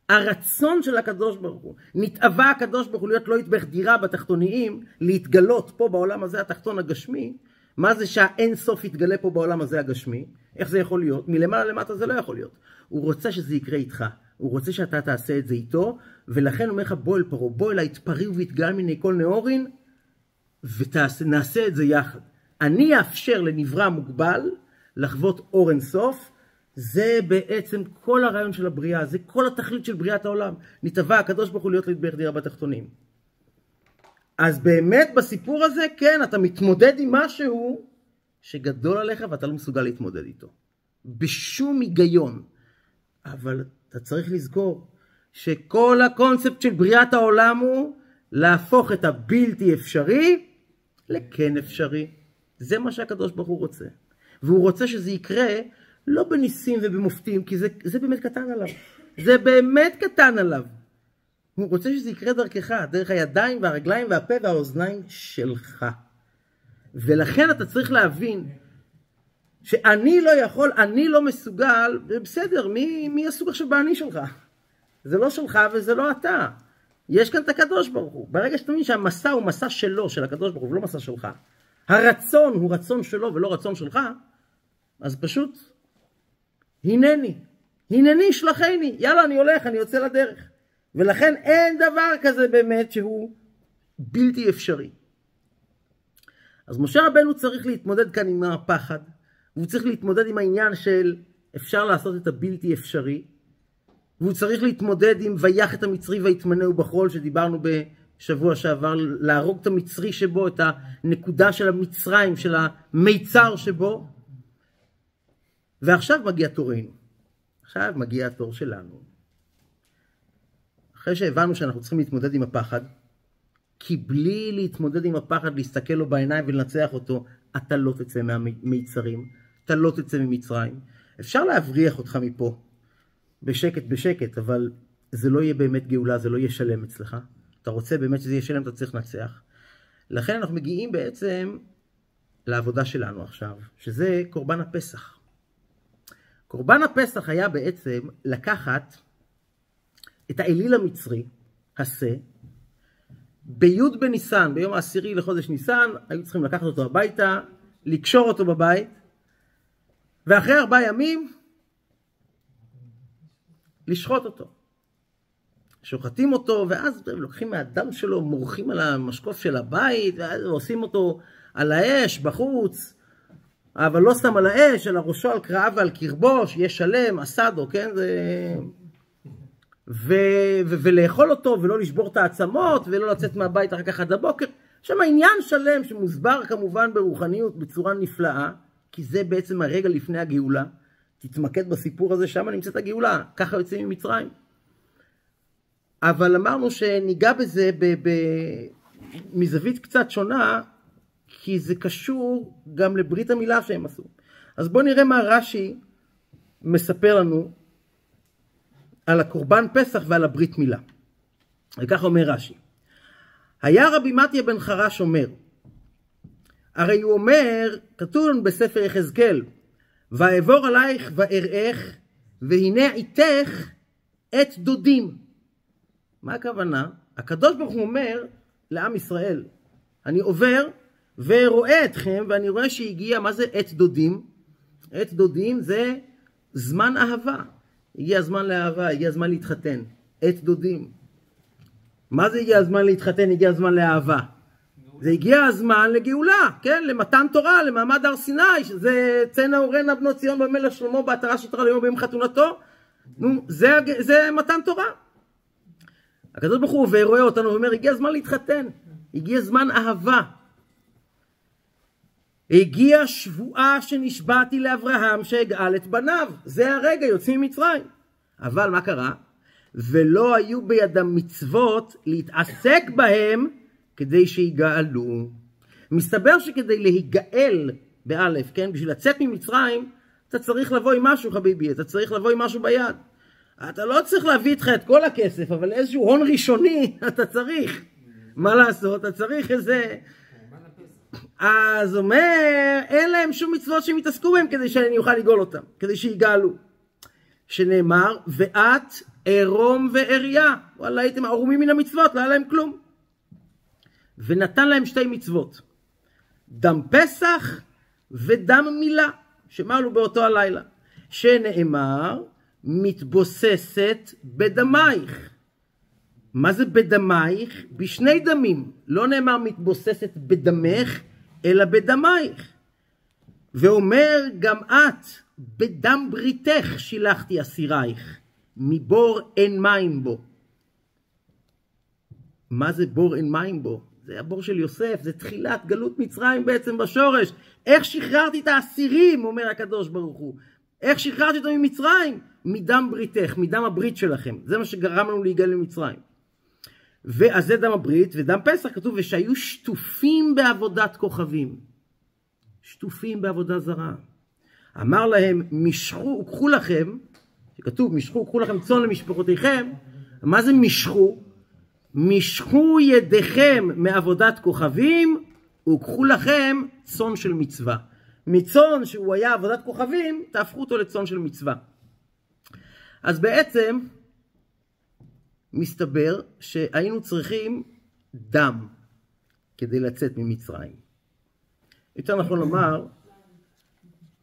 הרצון של הקדוש ברוך הוא, נתאווה הקדוש ברוך הוא להיות לא יתברך דירה בתחתוניים, להתגלות פה בעולם הזה התחתון הגשמי. מה זה שהאין סוף יתגלה פה בעולם הזה הגשמי? איך זה יכול להיות? מלמעלה למטה זה לא יכול להיות. הוא רוצה שזה יקרה איתך. הוא רוצה שאתה תעשה את זה איתו, ולכן הוא אומר לך, בוא אל פרעה, בוא אליי, תפריעו ויתגל מני כל נאורין, ונעשה את זה יחד. אני אאפשר לנברא מוגבל לחוות אור אין סוף. זה בעצם כל הרעיון של הבריאה, זה כל התכלית של בריאת העולם. נתאווה הקדוש ברוך הוא להיות להתברך דירה בתחתונים. אז באמת בסיפור הזה, כן, אתה מתמודד עם משהו שגדול עליך ואתה לא מסוגל להתמודד איתו. בשום היגיון. אבל אתה צריך לזכור שכל הקונספט של בריאת העולם הוא להפוך את הבלתי אפשרי לכן אפשרי. זה מה שהקדוש ברוך הוא רוצה. והוא רוצה שזה יקרה לא בניסים ובמופתים, כי זה באמת קטן עליו. זה באמת קטן עליו. הוא רוצה שזה יקרה דרכך, דרך הידיים והרגליים והפה והאוזניים שלך. ולכן אתה צריך להבין שאני לא יכול, אני לא מסוגל, בסדר, מי הסוג עכשיו באני שלך? זה לא שלך וזה לא אתה. יש כאן את הקדוש ברוך הוא. ברגע שאתה מבין שהמסע הוא מסע שלו, של הקדוש ברוך הוא, ולא מסע שלך. הרצון הוא רצון שלו ולא רצון שלך, אז פשוט, הנני שלחני, יאללה אני הולך, אני יוצא לדרך. ולכן אין דבר כזה באמת שהוא בלתי אפשרי. אז משה רבנו צריך להתמודד כאן עם הפחד, והוא צריך להתמודד עם העניין של אפשר לעשות את הבלתי אפשרי, והוא צריך להתמודד עם ויח את המצרי ויתמנהו בחול, שדיברנו בשבוע שעבר, להרוג את המצרי שבו, את הנקודה של המצרים, של המיצר שבו. ועכשיו מגיע תורנו. עכשיו מגיע התור שלנו. אחרי שהבנו שאנחנו צריכים להתמודד עם הפחד, כי בלי להתמודד עם הפחד, להסתכל לו בעיניים ולנצח אותו, אתה לא תצא מהמיצרים, אתה לא תצא ממצרים. אפשר להבריח אותך מפה, בשקט, אבל זה לא יהיה באמת גאולה, זה לא יהיה שלם אצלך. אתה רוצה באמת שזה יהיה שלם, אתה צריך לנצח. לכן אנחנו מגיעים בעצם לעבודה שלנו עכשיו, שזה קורבן הפסח. קורבן הפסח היה בעצם לקחת את האליל המצרי, בי' בניסן, ביום העשירי לחודש ניסן, היו צריכים לקחת אותו הביתה, לקשור אותו בבית, ואחרי 4 ימים, לשחוט אותו. שוחטים אותו, ואז לוקחים מהדם שלו, מורחים על המשקוף של הבית, ואז עושים אותו על האש, בחוץ, אבל לא סתם על האש, אלא ראשו על קרעיו ועל קרבו, שיהיה שלם, אסדו, כן? ולאכול אותו, ולא לשבור את העצמות, ולא לצאת מהבית אחר כך עד הבוקר. שם העניין שלם שמוסבר כמובן ברוחניות בצורה נפלאה, כי זה בעצם הרגע לפני הגאולה. תתמקד בסיפור הזה, שם נמצאת הגאולה, ככה יוצאים ממצרים. אבל אמרנו שניגע בזה מזווית קצת שונה, כי זה קשור גם לברית המילה שהם עשו. אז בואו נראה מה רש"י מספר לנו על הקורבן פסח ועל הברית מילה. וכך אומר רש"י. היה רבי מתיה בן חרש אומר, הרי הוא אומר, כתוב בספר יחזקאל, ואעבור עלייך ואראך, והנה איתך את דודים. מה הכוונה? הקדוש ברוך הוא אומר לעם ישראל, אני עובר ורואה אתכם, ואני רואה שהגיע, מה זה את דודים? את דודים זה זמן אהבה. הגיע הזמן לאהבה, הגיע הזמן להתחתן. את דודים. מה זה הגיע הזמן להתחתן, הגיע הזמן לאהבה? זה הגיע הזמן לגאולה, כן? למתן תורה, למעמד הר סיני, שזה צאנה אורנה בנות ציון במלך שלמה, בעטרה שטרה ליום ביום חתונתו. נו, זה מתן תורה. הקדוש ברוך הוא ורואה אותנו ואומר, הגיע הזמן להתחתן. הגיע זמן אהבה. הגיע שבועה שנשבעתי לאברהם שהגאל את בניו. זה הרגע, יוצאים ממצרים. אבל מה קרה? ולא היו בידם מצוות להתעסק בהם כדי שיגאלו. מסתבר שכדי להיגאל באלף, כן? בשביל לצאת ממצרים, אתה צריך לבוא עם משהו חביבי, אתה צריך לבוא עם משהו ביד. אתה לא צריך להביא איתך את כל הכסף, אבל איזשהו הון ראשוני אתה צריך. מה לעשות? אתה צריך איזה... אז אומר, אין להם שום מצוות שהם יתעסקו בהם כדי שאני אוכל לגאול אותם, כדי שיגאלו. שנאמר, ואת ערום ועריה. וואלה, הייתם ערומים מן המצוות, לא היה להם כלום. ונתן להם שתי מצוות. דם פסח ודם מילה, שמעלו באותו הלילה. שנאמר, מתבוססת בדמייך. מה זה בדמייך? בשני דמים. לא נאמר מתבוססת בדמך, אלא בדמייך. ואומר גם את, בדם בריתך שילחתי אסירייך, מבור אין מים בו. מה זה בור אין מים בו? זה הבור של יוסף, זה תחילת גלות מצרים בעצם בשורש. איך שחררתי את האסירים, אומר הקדוש ברוך הוא. איך שחררתי אותם ממצרים? מדם בריתך, מדם הברית שלכם. זה מה שגרם לנו להיגאל למצרים. ואז זה דם הברית, ודם פסח כתוב, ושהיו שטופים בעבודת כוכבים. שטופים בעבודה זרה. אמר להם, משכו וקחו לכם, שכתוב, משכו וקחו לכם צאן למשפחותיכם. מה זה משכו? משכו ידיכם מעבודת כוכבים, וקחו לכם צאן של מצווה. מצאן שהוא היה עבודת כוכבים, תהפכו אותו לצאן של מצווה. אז בעצם מסתבר שהיינו צריכים דם כדי לצאת ממצרים. יותר נכון לומר,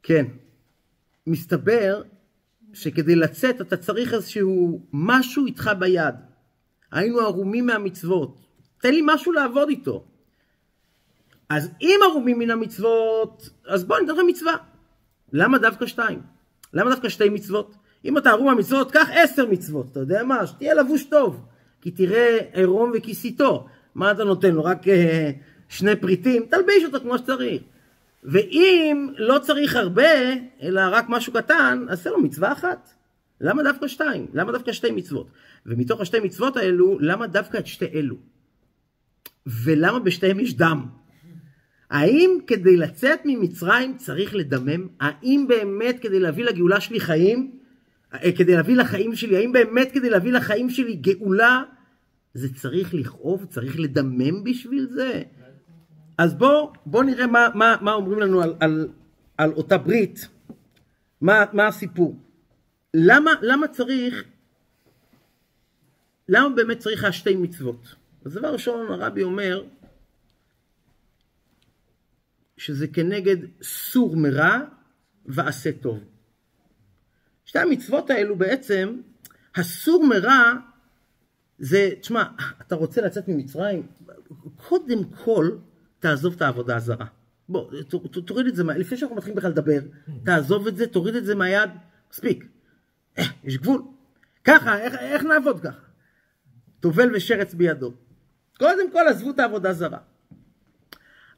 כן, מסתבר שכדי לצאת אתה צריך איזשהו משהו איתך ביד. היינו ערומים מהמצוות. תן לי משהו לעבוד איתו. אז אם ערומים מן המצוות, אז בוא ניתן לך מצווה. למה דווקא 2? למה דווקא 2 מצוות? אם אתה ערום מהמצוות, קח 10 מצוות. אתה יודע מה? שתהיה לבוש טוב. כי תראה עירום וכיסיתו. מה אתה נותן לו? רק 2 פריטים? תלביש אותו כמו שצריך. ואם לא צריך הרבה, אלא רק משהו קטן, אז זה לו מצווה 1. למה דווקא 2? למה דווקא 2 מצוות? ומתוך 2 מצוות האלו, למה דווקא את 2 אלו? ולמה בשתיהם יש דם? האם כדי לצאת ממצרים צריך לדמם? האם באמת כדי להביא לגאולה שלי חיים? כדי להביא לחיים שלי? האם באמת כדי להביא לחיים שלי גאולה? זה צריך לכאוב? צריך לדמם בשביל זה? אז בוא נראה מה אומרים לנו על אותה ברית. מה הסיפור? למה באמת צריך 2 מצוות? אז דבר ראשון, הרבי אומר שזה כנגד סור מרע ועשה טוב. 2 המצוות האלו בעצם, הסור מרע זה, תשמע, אתה רוצה לצאת ממצרים? קודם כל תעזוב את העבודה הזרה. בוא, תוריד את זה, לפני שאנחנו מתחילים בכלל לדבר, תעזוב את זה, תוריד את זה מהיד, מספיק. יש גבול. ככה, איך נעבוד ככה? טובל ושרץ בידו. קודם כל עזבו את העבודה זרה.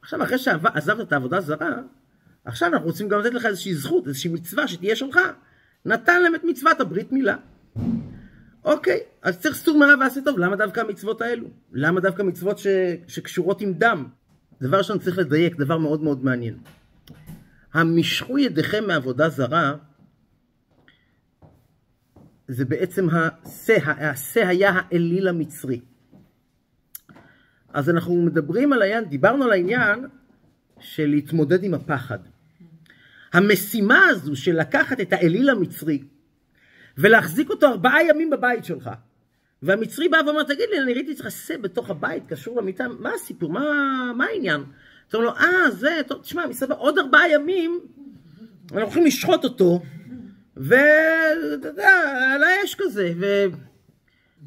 עכשיו, אחרי שעזבת את העבודה זרה, עכשיו אנחנו רוצים גם לתת לך איזושהי זכות, איזושהי מצווה שתהיה שלך. נתן להם את מצוות הברית מילה. אוקיי, אז צריך סור מרע ועשה טוב. למה דווקא המצוות האלו? למה דווקא מצוות שקשורות עם דם? דבר ראשון צריך לדייק, דבר מאוד מאוד מעניין. המשכו ידיכם מעבודה זרה, זה בעצם השה היה האליל המצרי. אז אנחנו מדברים על העניין, דיברנו על העניין של להתמודד עם הפחד. המשימה הזו של לקחת את האליל המצרי ולהחזיק אותו 4 ימים בבית שלך. והמצרי בא ואומר, תגיד לי, אני ראיתי צריך שה בתוך הבית, קשור למיטה, מה הסיפור? מה העניין? אתה אומר לו, זה, טוב, תשמע, מסתבר, עוד 4 ימים, אנחנו הולכים לשחוט אותו, ואתה יודע, על האש כזה.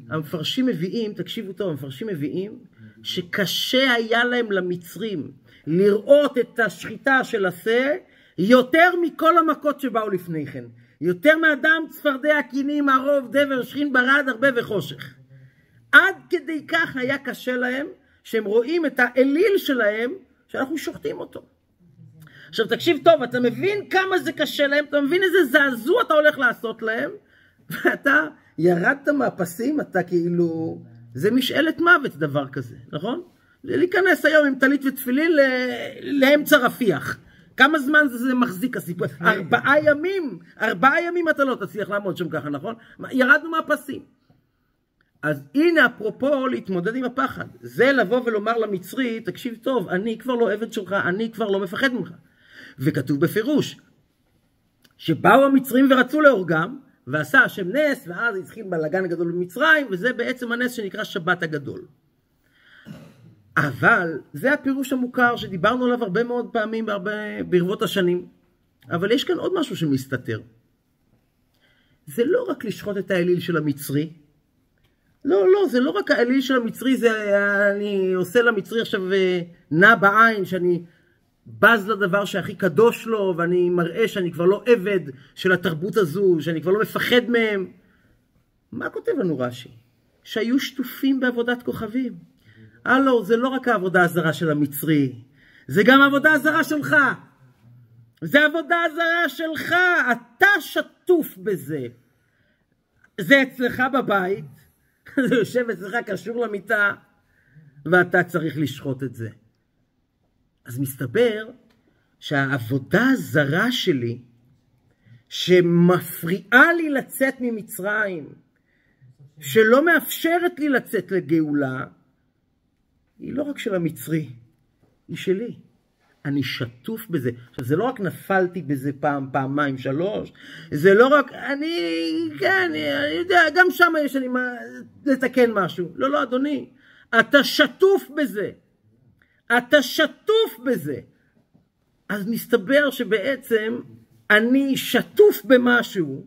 והמפרשים מביאים, תקשיבו טוב, המפרשים מביאים, שקשה היה להם למצרים לראות את השחיטה של השה, יותר מכל המכות שבאו לפני כן. יותר מאדם, צפרדע, קינים, ערוב, דבר, שכין, ברד, הרבה וחושך. עד כדי כך היה קשה להם, שהם רואים את האליל שלהם, שאנחנו שוחטים אותו. עכשיו תקשיב טוב, אתה מבין כמה זה קשה להם, אתה מבין איזה זעזוע אתה הולך לעשות להם, ואתה ירדת מהפסים, אתה כאילו, זה משאלת מוות דבר כזה, נכון? להיכנס היום עם טלית ותפילין לאמצע רפיח. כמה זמן זה מחזיק הסיפור? 4 ימים, 4 ימים אתה לא תצליח לעמוד שם ככה, נכון? ירדנו מהפסים. אז הנה אפרופו להתמודד עם הפחד. זה לבוא ולומר למצרי, תקשיב טוב, אני כבר לא עבד שלך, אני כבר לא מפחד ממך. וכתוב בפירוש, שבאו המצרים ורצו להורגם, ועשה השם נס, ואז התחיל בלגן הגדול במצרים, וזה בעצם הנס שנקרא שבת הגדול. אבל זה הפירוש המוכר שדיברנו עליו הרבה מאוד פעמים ברבות השנים. אבל יש כאן עוד משהו שמסתתר. זה לא רק לשחוט את האליל של המצרי. לא, זה לא רק האליל של המצרי, זה אני עושה למצרי עכשיו נע בעין, שאני בז לדבר שהכי קדוש לו, ואני מראה שאני כבר לא עבד של התרבות הזו, שאני כבר לא מפחד מהם. מה כותב לנו רש"י? שהיו שטופים בעבודת כוכבים. הלו, זה לא רק העבודה הזרה של המצרי, זה גם העבודה הזרה שלך. זה העבודה הזרה שלך, אתה שטוף בזה. זה אצלך בבית, זה יושב אצלך קשור למיטה, ואתה צריך לשחוט את זה. אז מסתבר שהעבודה הזרה שלי, שמפריעה לי לצאת ממצרים, שלא מאפשרת לי לצאת לגאולה, היא לא רק של המצרי, היא שלי. אני שטוף בזה. עכשיו, זה לא רק נפלתי בזה פעם, פעמיים, 3, זה לא רק, אני יודע, גם שם יש לי לתקן משהו. לא, אדוני, אתה שטוף בזה. אתה שטוף בזה. אז מסתבר שבעצם אני שטוף במשהו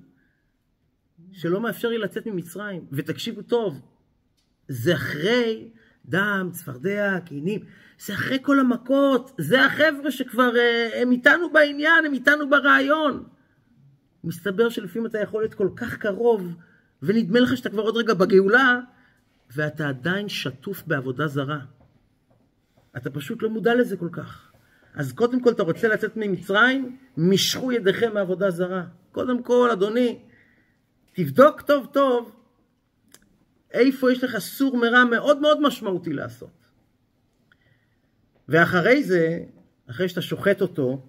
שלא מאפשר לי לצאת ממצרים. ותקשיבו טוב, זה אחרי דם, צפרדע, קינים, זה אחרי כל המכות, זה החבר'ה שכבר הם איתנו בעניין, הם איתנו ברעיון. מסתבר שלפעמים אתה יכול להיות כל כך קרוב, ונדמה לך שאתה כבר עוד רגע בגאולה, ואתה עדיין שטוף בעבודה זרה. אתה פשוט לא מודע לזה כל כך. אז קודם כל אתה רוצה לצאת ממצרים, משכו ידיכם מעבודה זרה. קודם כל, אדוני, תבדוק טוב טוב, איפה יש לך סור מרע מאוד מאוד משמעותי לעשות. ואחרי זה, אחרי שאתה שוחט אותו,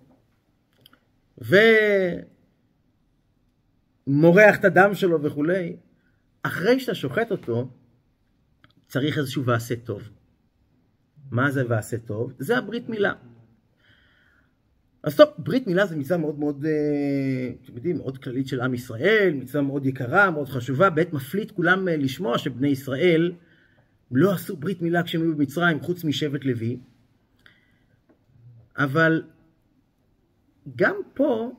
ומורח את הדם שלו וכו', אחרי שאתה שוחט אותו, צריך איזשהו ועשה טוב. מה זה ועשה טוב? זה הברית מילה. אז טוב, ברית מילה זה מצווה מאוד מאוד, אתם יודעים, מאוד כללית של עם ישראל, מצווה מאוד יקרה, מאוד חשובה, בעת מפליט כולם לשמוע שבני ישראל לא עשו ברית מילה כשהם היו במצרים, חוץ משבט לוי. אבל גם פה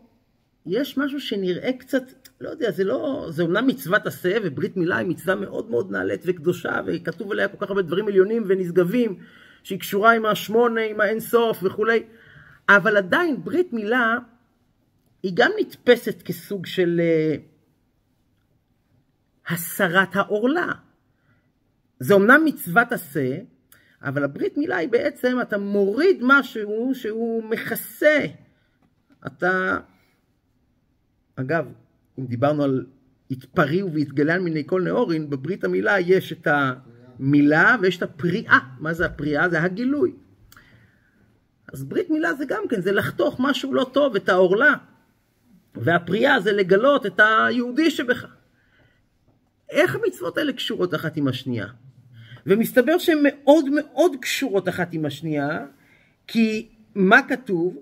יש משהו שנראה קצת, לא יודע, זה אומנם מצוות עשה, וברית מילה היא מצווה מאוד מאוד נעלית וקדושה, וכתוב עליה כל כך הרבה דברים עליונים ונשגבים, שהיא קשורה עם השמונה, עם האינסוף וכו'. אבל עדיין ברית מילה היא גם נתפסת כסוג של הסרת העורלה. זה אומנם מצוות עשה, אבל הברית מילה היא בעצם, אתה מוריד משהו שהוא מכסה. אתה, אגב, אם דיברנו על התפריעו והתגלן מיני כל נאורין, בברית המילה יש את המילה ויש את הפריעה. מה זה הפריעה? זה הגילוי. אז ברית מילה זה גם כן, זה לחתוך משהו לא טוב, את העורלה. והפרייה זה לגלות את היהודי שבך. איך המצוות האלה קשורות אחת עם השנייה? ומסתבר שהן מאוד מאוד קשורות אחת עם השנייה, כי מה כתוב?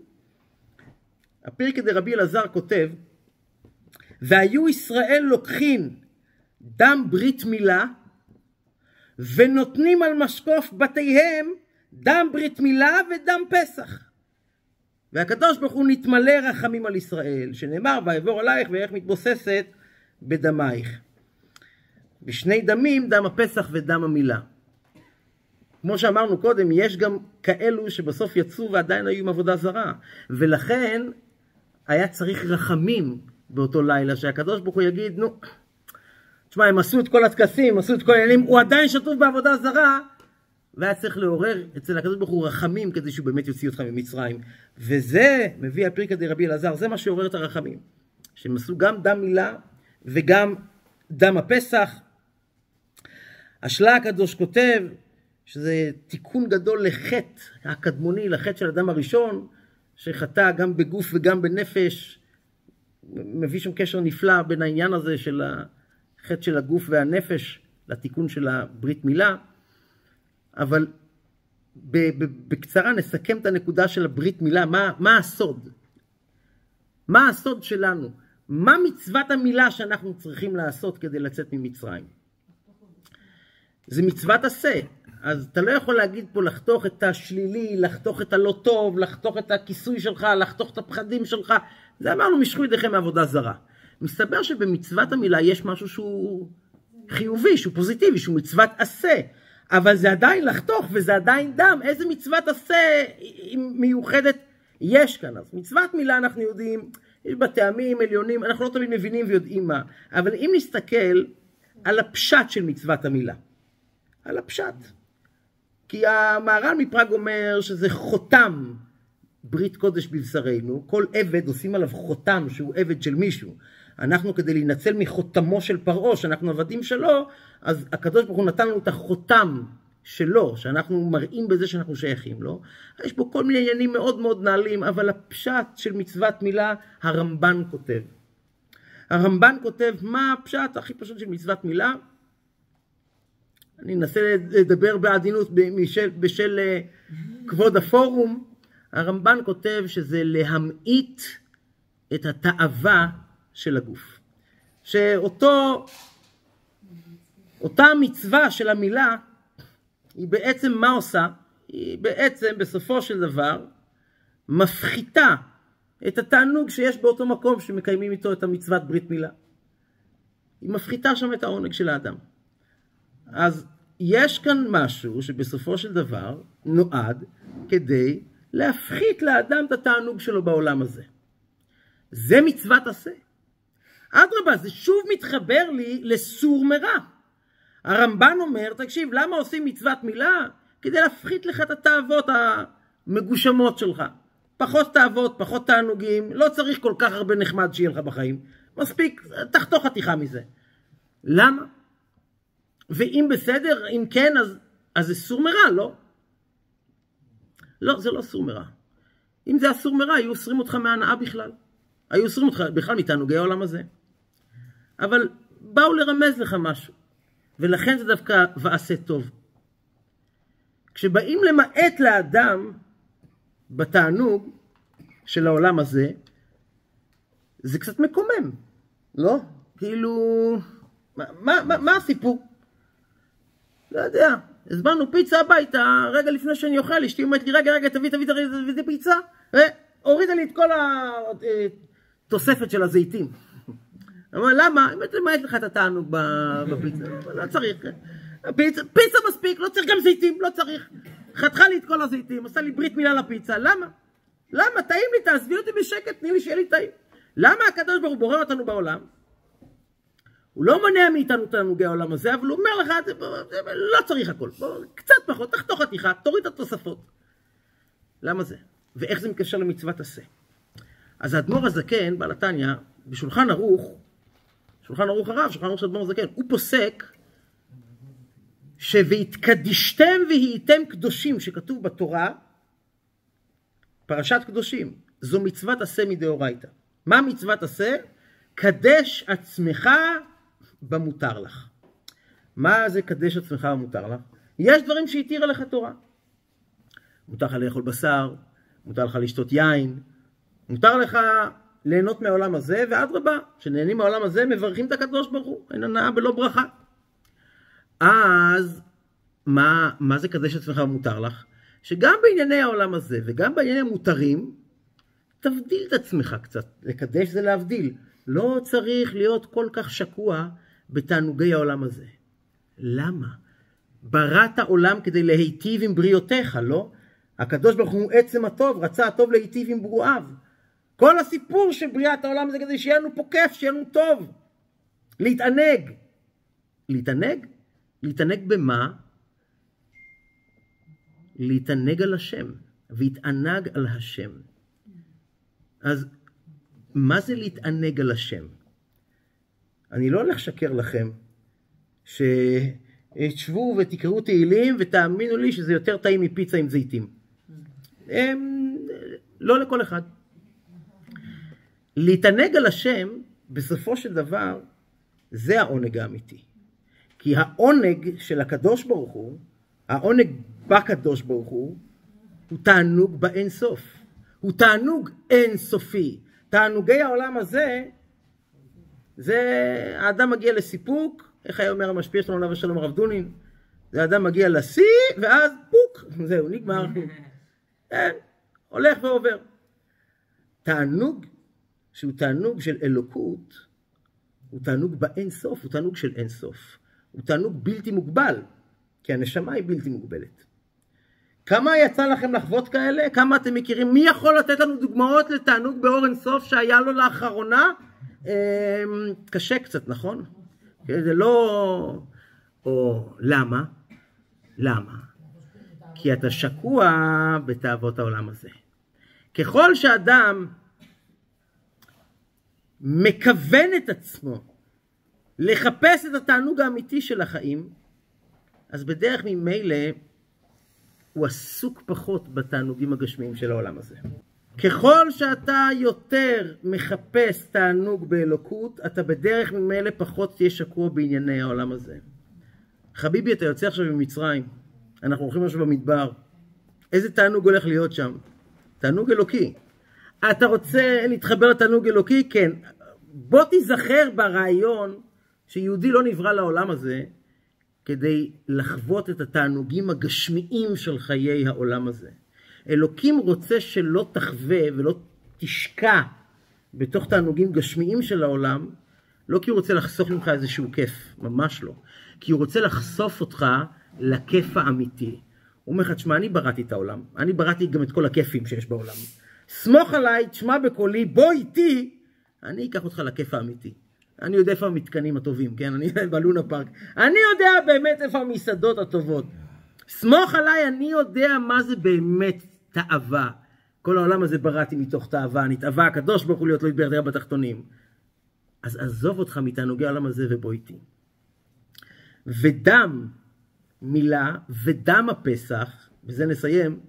הפרקי דרבי אלעזר כותב, והיו ישראל לוקחים דם ברית מילה, ונותנים על משקוף בתיהם דם ברית מילה ודם פסח. והקדוש ברוך הוא נתמלא רחמים על ישראל, שנאמר ויעבור עלייך ואיך מתבוססת בדמייך. בשני דמים, דם הפסח ודם המילה. כמו שאמרנו קודם, יש גם כאלו שבסוף יצאו ועדיין היו עם עבודה זרה, ולכן היה צריך רחמים באותו לילה, שהקדוש ברוך הוא יגיד, נו, תשמע, הם עשו את כל הטקסים, עשו את כל העניינים, הוא עדיין שטוף בעבודה זרה, והיה צריך לעורר אצל הקדוש ברוך הוא רחמים, כדי שהוא באמת יוציא אותך ממצרים. וזה מביא הפרקי דרבי אלעזר, זה מה שעורר את הרחמים. שהם עשו גם דם מילה, וגם דם הפסח. השלה הקדוש כותב, שזה תיקון גדול לחטא הקדמוני, לחטא של אדם הראשון, שחטא גם בגוף וגם בנפש. מביא שם קשר נפלא בין העניין הזה של החטא של הגוף והנפש, לתיקון של הברית מילה. אבל בקצרה נסכם את הנקודה של הברית מילה. מה הסוד? מה הסוד שלנו? מה מצוות המילה שאנחנו צריכים לעשות כדי לצאת ממצרים? זה מצוות עשה. אז אתה לא יכול להגיד פה לחתוך את השלילי, לחתוך את הלא טוב, לחתוך את הכיסוי שלך, לחתוך את הפחדים שלך. זה אמרנו משכו ידיכם מעבודה זרה. מסתבר שבמצוות המילה יש משהו שהוא חיובי, שהוא פוזיטיבי, שהוא מצוות עשה. אבל זה עדיין לחתוך וזה עדיין דם. איזה מצוות עשה מיוחדת יש כאן? אז מצוות מילה אנחנו יודעים, יש בה טעמים עליונים, אנחנו לא תמיד מבינים ויודעים מה. אבל אם נסתכל על הפשט של מצוות המילה, על הפשט. כי המהר"ל מפראג אומר שזה חותם ברית קודש בבשרנו, כל עבד עושים עליו חותם שהוא עבד של מישהו. אנחנו כדי להינצל מחותמו של פרעה, שאנחנו עבדים שלו, אז הקדוש ברוך הוא נתן לנו את החותם שלו, שאנחנו מראים בזה שאנחנו שייכים לו. יש בו כל מיני עניינים מאוד מאוד נעלים, אבל הפשט של מצוות מילה, הרמב"ן כותב. הרמב"ן כותב מה הפשט הכי פשוט של מצוות מילה. אני אנסה לדבר בעדינות בשל כבוד הפורום. הרמב"ן כותב שזה להמעיט את התאווה של הגוף. אותה מצווה של המילה, היא בעצם מה עושה? היא בעצם בסופו של דבר מפחיתה את התענוג שיש באותו מקום שמקיימים איתו את המצוות ברית מילה. היא מפחיתה שם את העונג של האדם. אז יש כאן משהו שבסופו של דבר נועד כדי להפחית לאדם את התענוג שלו בעולם הזה. זה מצוות עשה. אדרבה, זה שוב מתחבר לי לסור מרע. הרמב"ן אומר, תקשיב, למה עושים מצוות מילה? כדי להפחית לך את התאוות המגושמות שלך. פחות תאוות, פחות תענוגים, לא צריך כל כך הרבה נחמד שיהיה לך בחיים. מספיק, תחתוך חתיכה מזה. למה? ואם בסדר, אם כן, אז זה סור מרע, לא? לא, זה לא סור מרע. אם זה הסור מרע, היו אוסרים אותך מהנאה בכלל. היו אוסרים אותך בכלל מתענוגי העולם הזה. אבל באו לרמז לך משהו. ולכן זה דווקא ועשה טוב. כשבאים למעט לאדם בתענוג של העולם הזה, זה קצת מקומם. לא? כאילו, מה הסיפור? לא יודע. הזמנו פיצה הביתה, רגע לפני שאני אוכל, אשתי אומרת לי, רגע, תביא פיצה, והורידה לי את כל התוספת של הזיתים. אמרה, למה? אם אתה למעט לך את התענוג בפיצה, לא צריך. פיצה מספיק, לא צריך גם זיתים, לא צריך. חתכה לי את כל הזיתים, עשה לי ברית מילה לפיצה, למה? למה? טעים לי, תעזבי אותי בשקט, תני לי שיהיה לי טעים. למה הקדוש ברוך הוא בורא אותנו בעולם? הוא לא מונע מאיתנו תענוגי העולם הזה, אבל הוא אומר לך, לא צריך הכל. קצת פחות, תחתוך חתיכה, תוריד את התוספות. למה זה? ואיך זה מקשר למצוות עשה? אז האדמו"ר הזקן, בעל התניא, בשולחן ערוך, שולחן ערוך הרב, שולחן ערוך של האדמו"ר הזקן, הוא פוסק שהתקדישתם והייתם קדושים, שכתוב בתורה, פרשת קדושים, זו מצוות עשה מדאורייתא. מה מצוות עשה? קדש עצמך במותר לך. מה זה קדש עצמך במותר לך? יש דברים שהתירה לך תורה. מותר לך לאכול בשר, מותר לך לשתות יין, מותר לך ליהנות מהעולם הזה, ואדרבה, שנהנים מהעולם הזה, מברכים את הקדוש ברוך הוא, אין הנאה בלא ברכה. אז, מה זה קדש עצמך במותר לך? שגם בענייני העולם הזה, וגם בענייני מותרים, תבדיל את עצמך קצת. לקדש זה להבדיל. לא צריך להיות כל כך שקוע בתענוגי העולם הזה. למה? בראת העולם כדי להיטיב עם בריאותיך, לא? הקדוש ברוך הוא עצם הטוב, רצה הטוב להיטיב עם ברואיו. כל הסיפור של בריאת העולם זה כדי שיהיה לנו פה כיף, שיהיה לנו טוב. להתענג. להתענג? להתענג במה? להתענג על השם. והתענג על השם. אז מה זה להתענג על השם? אני לא הולך לשקר לכם שתשבו ותקראו תהילים ותאמינו לי שזה יותר טעים מפיצה עם זיתים. לא לכל אחד. להתענג על השם בסופו של דבר זה העונג האמיתי. כי העונג של הקדוש ברוך הוא, העונג בקדוש ברוך הוא תענוג באין סוף. הוא תענוג אין סופי. תענוגי העולם הזה, זה האדם מגיע לסיפוק, איך היה אומר המשפיע שלנו עליו השלום הרב דונין? זה האדם מגיע לשיא, ואז פוק, זהו, נגמר. כן, הולך ועובר. תענוג, שהוא תענוג של אלוקות, הוא תענוג באין סוף, הוא תענוג של אין סוף. הוא תענוג בלתי מוגבל, כי הנשמה היא בלתי מוגבלת. כמה יצא לכם לחוות כאלה? כמה אתם מכירים? מי יכול לתת לנו דוגמאות לתענוג באור אין סוף שהיה לו לאחרונה? קשה קצת, נכון? זה לא... או למה? למה? כי אתה שקוע בתאוות העולם הזה. ככל שאדם מכוון את עצמו לחפש את התענוג האמיתי של החיים, אז בדרך ממילא הוא עסוק פחות בתענוגים הגשמיים של העולם הזה. ככל שאתה יותר מחפש תענוג באלוקות, אתה בדרך ממילא פחות תהיה שקוע בענייני העולם הזה. חביבי, אתה יוצא עכשיו ממצרים, אנחנו הולכים עכשיו במדבר, איזה תענוג הולך להיות שם? תענוג אלוקי. אתה רוצה להתחבר לתענוג אלוקי? כן. בוא תיזכר ברעיון שיהודי לא נברא לעולם הזה, כדי לחוות את התענוגים הגשמיים של חיי העולם הזה. אלוקים רוצה שלא תחווה ולא תשקע בתוך תענוגים גשמיים של העולם, לא כי הוא רוצה לחשוף ממך איזשהו כיף, ממש לא. כי הוא רוצה לחשוף אותך לכיף האמיתי. הוא אומר לך, תשמע, אני בראתי את העולם, אני בראתי גם את כל הכיפים שיש בעולם. סמוך עליי, תשמע בקולי, בוא איתי, אני אקח אותך לכיף האמיתי. אני יודע איפה המתקנים הטובים, כן? אני בלונה פארק. אני יודע באמת איפה המסעדות הטובות. סמוך עליי, אני יודע מה זה באמת תאווה. כל העולם הזה בראתי מתוך תאווה, נתאווה הקדוש ברוך הוא להיות לא יתברך בתחתונים. אז עזוב אותך מתענוגי העולם הזה ובוא איתי. ודם מילה ודם הפסח, בזה נסיים.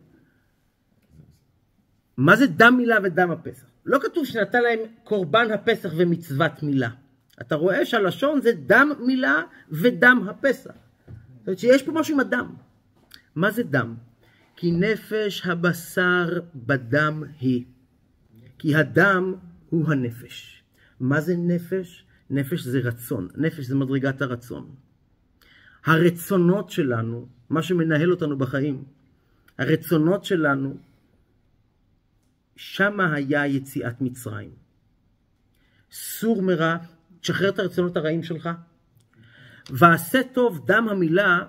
מה זה דם מילה ודם הפסח? לא כתוב שנתן להם קורבן הפסח ומצוות מילה. אתה רואה שהלשון זה דם מילה ודם הפסח. זאת אומרת שיש פה משהו עם הדם. מה זה דם? כי נפש הבשר בדם היא. כי הדם הוא הנפש. מה זה נפש? נפש זה רצון. נפש זה מדרגת הרצון. הרצונות שלנו, מה שמנהל אותנו בחיים, הרצונות שלנו, שמה היה יציאת מצרים. סור מרע, תשחרר את הרצונות הרעים שלך. ועשה טוב, דם המילה,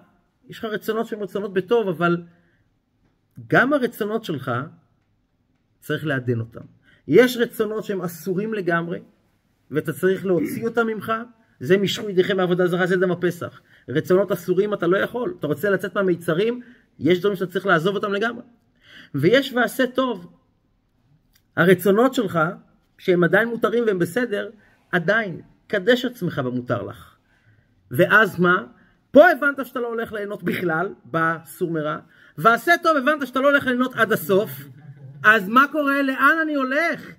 יש לך רצונות שהן רצונות בטוב, אבל גם הרצונות שלך צריך לעדן אותם. יש רצונות שהם אסורים לגמרי, ואתה צריך להוציא אותם ממך, זה משכו ידיכם מעבודה זרה, זה דם הפסח. רצונות אסורים אתה לא יכול, אתה רוצה לצאת מהמיצרים, יש דברים שאתה צריך לעזוב אותם לגמרי. ויש ועשה טוב, הרצונות שלך, שהם עדיין מותרים והם בסדר, עדיין, קדש עצמך במותר לך. ואז מה? פה הבנת שאתה לא הולך ליהנות בכלל, בסור מרע, ועשה טוב הבנת שאתה לא הולך ליהנות עד הסוף, אז מה קורה? לאן אני הולך?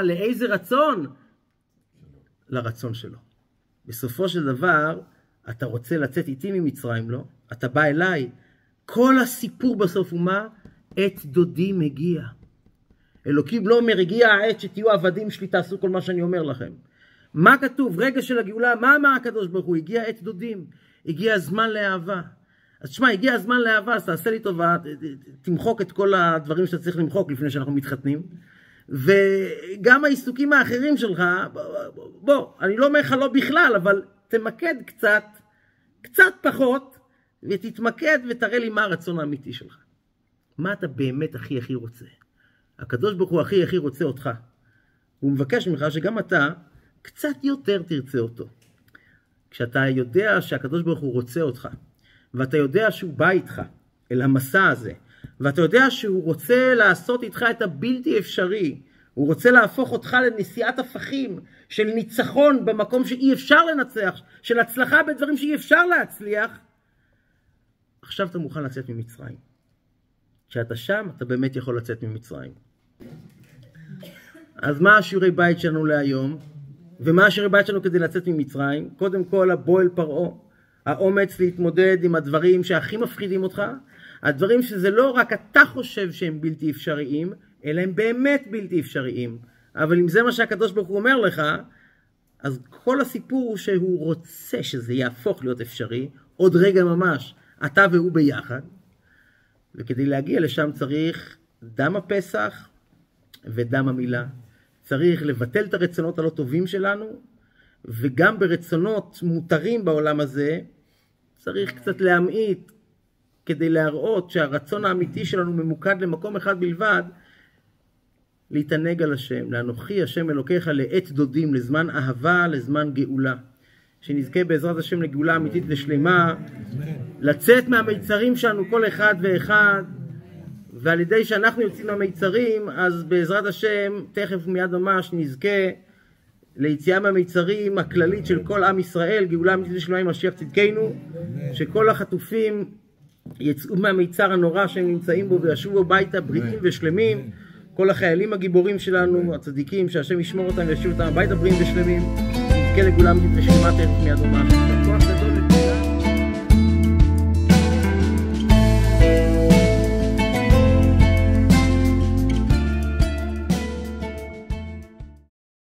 לאיזה רצון? לרצון שלו. בסופו של דבר, אתה רוצה לצאת איתי ממצרים, לא? אתה בא אליי. כל הסיפור בסוף הוא מה? עת דודי מגיע. אלוקים לא אומר, הגיע העת שתהיו עבדים שלי, תעשו כל מה שאני אומר לכם. מה כתוב? רגע של הגאולה, מה אמר הקדוש ברוך הוא? הגיע עת דודים. הגיע הזמן לאהבה. אז תשמע, הגיע הזמן לאהבה, אז תעשה לי טובה, תמחוק את כל הדברים שאתה צריך למחוק לפני שאנחנו מתחתנים. וגם העיסוקים האחרים שלך, בוא, אני לא אומר לך לא בכלל, אבל תמקד קצת פחות, ותתמקד ותראה לי מה הרצון האמיתי שלך. מה אתה באמת הכי רוצה? הקדוש ברוך הוא הכי רוצה אותך. הוא מבקש ממך שגם אתה קצת יותר תרצה אותו. כשאתה יודע שהקדוש ברוך הוא רוצה אותך, ואתה יודע שהוא בא איתך אל המסע הזה, ואתה יודע שהוא רוצה לעשות איתך את הבלתי אפשרי, הוא רוצה להפוך אותך לנשיאת הפכים, של ניצחון במקום שאי אפשר לנצח, של הצלחה בדברים שאי אפשר להצליח, עכשיו אתה מוכן לצאת ממצרים. כשאתה שם, אתה באמת יכול לצאת ממצרים. אז מה השיעורי בית שלנו להיום? ומה השיעורי בית שלנו כדי לצאת ממצרים? קודם כל, הבוא אל פרעה. האומץ להתמודד עם הדברים שהכי מפחידים אותך, הדברים שזה לא רק אתה חושב שהם בלתי אפשריים, אלא הם באמת בלתי אפשריים. אבל אם זה מה שהקדוש ברוך הוא אומר לך, אז כל הסיפור הוא שהוא רוצה שזה יהפוך להיות אפשרי, עוד רגע ממש, אתה והוא ביחד, וכדי להגיע לשם צריך דם הפסח ודם המילה. צריך לבטל את הרצונות הלא טובים שלנו, וגם ברצונות מותרים בעולם הזה, צריך קצת להמעיט, כדי להראות שהרצון האמיתי שלנו ממוקד למקום אחד בלבד, להתענג על השם, לאנוכי השם אלוקיך לעת דודים, לזמן אהבה, לזמן גאולה. שנזכה בעזרת השם לגאולה אמיתית ושלמה, לצאת מהמיצרים שלנו כל אחד ואחד, ועל ידי שאנחנו יוצאים מהמיצרים, אז בעזרת השם, תכף מיד ממש נזכה ליציאה מהמיצרים הכללית של כל עם ישראל, גאולה אמיתית ושלמה עם משיח צדקנו, שכל החטופים יצאו מהמיצר הנורא שהם נמצאים בו וישובו הביתה בריאים ושלמים, כל החיילים הגיבורים שלנו, הצדיקים, שהשם ישמור אותם וישוב אותם הביתה בריאים ושלמים, נזכה לגאולה אמיתית ושלמה תכף מיד ממש. כוח גדול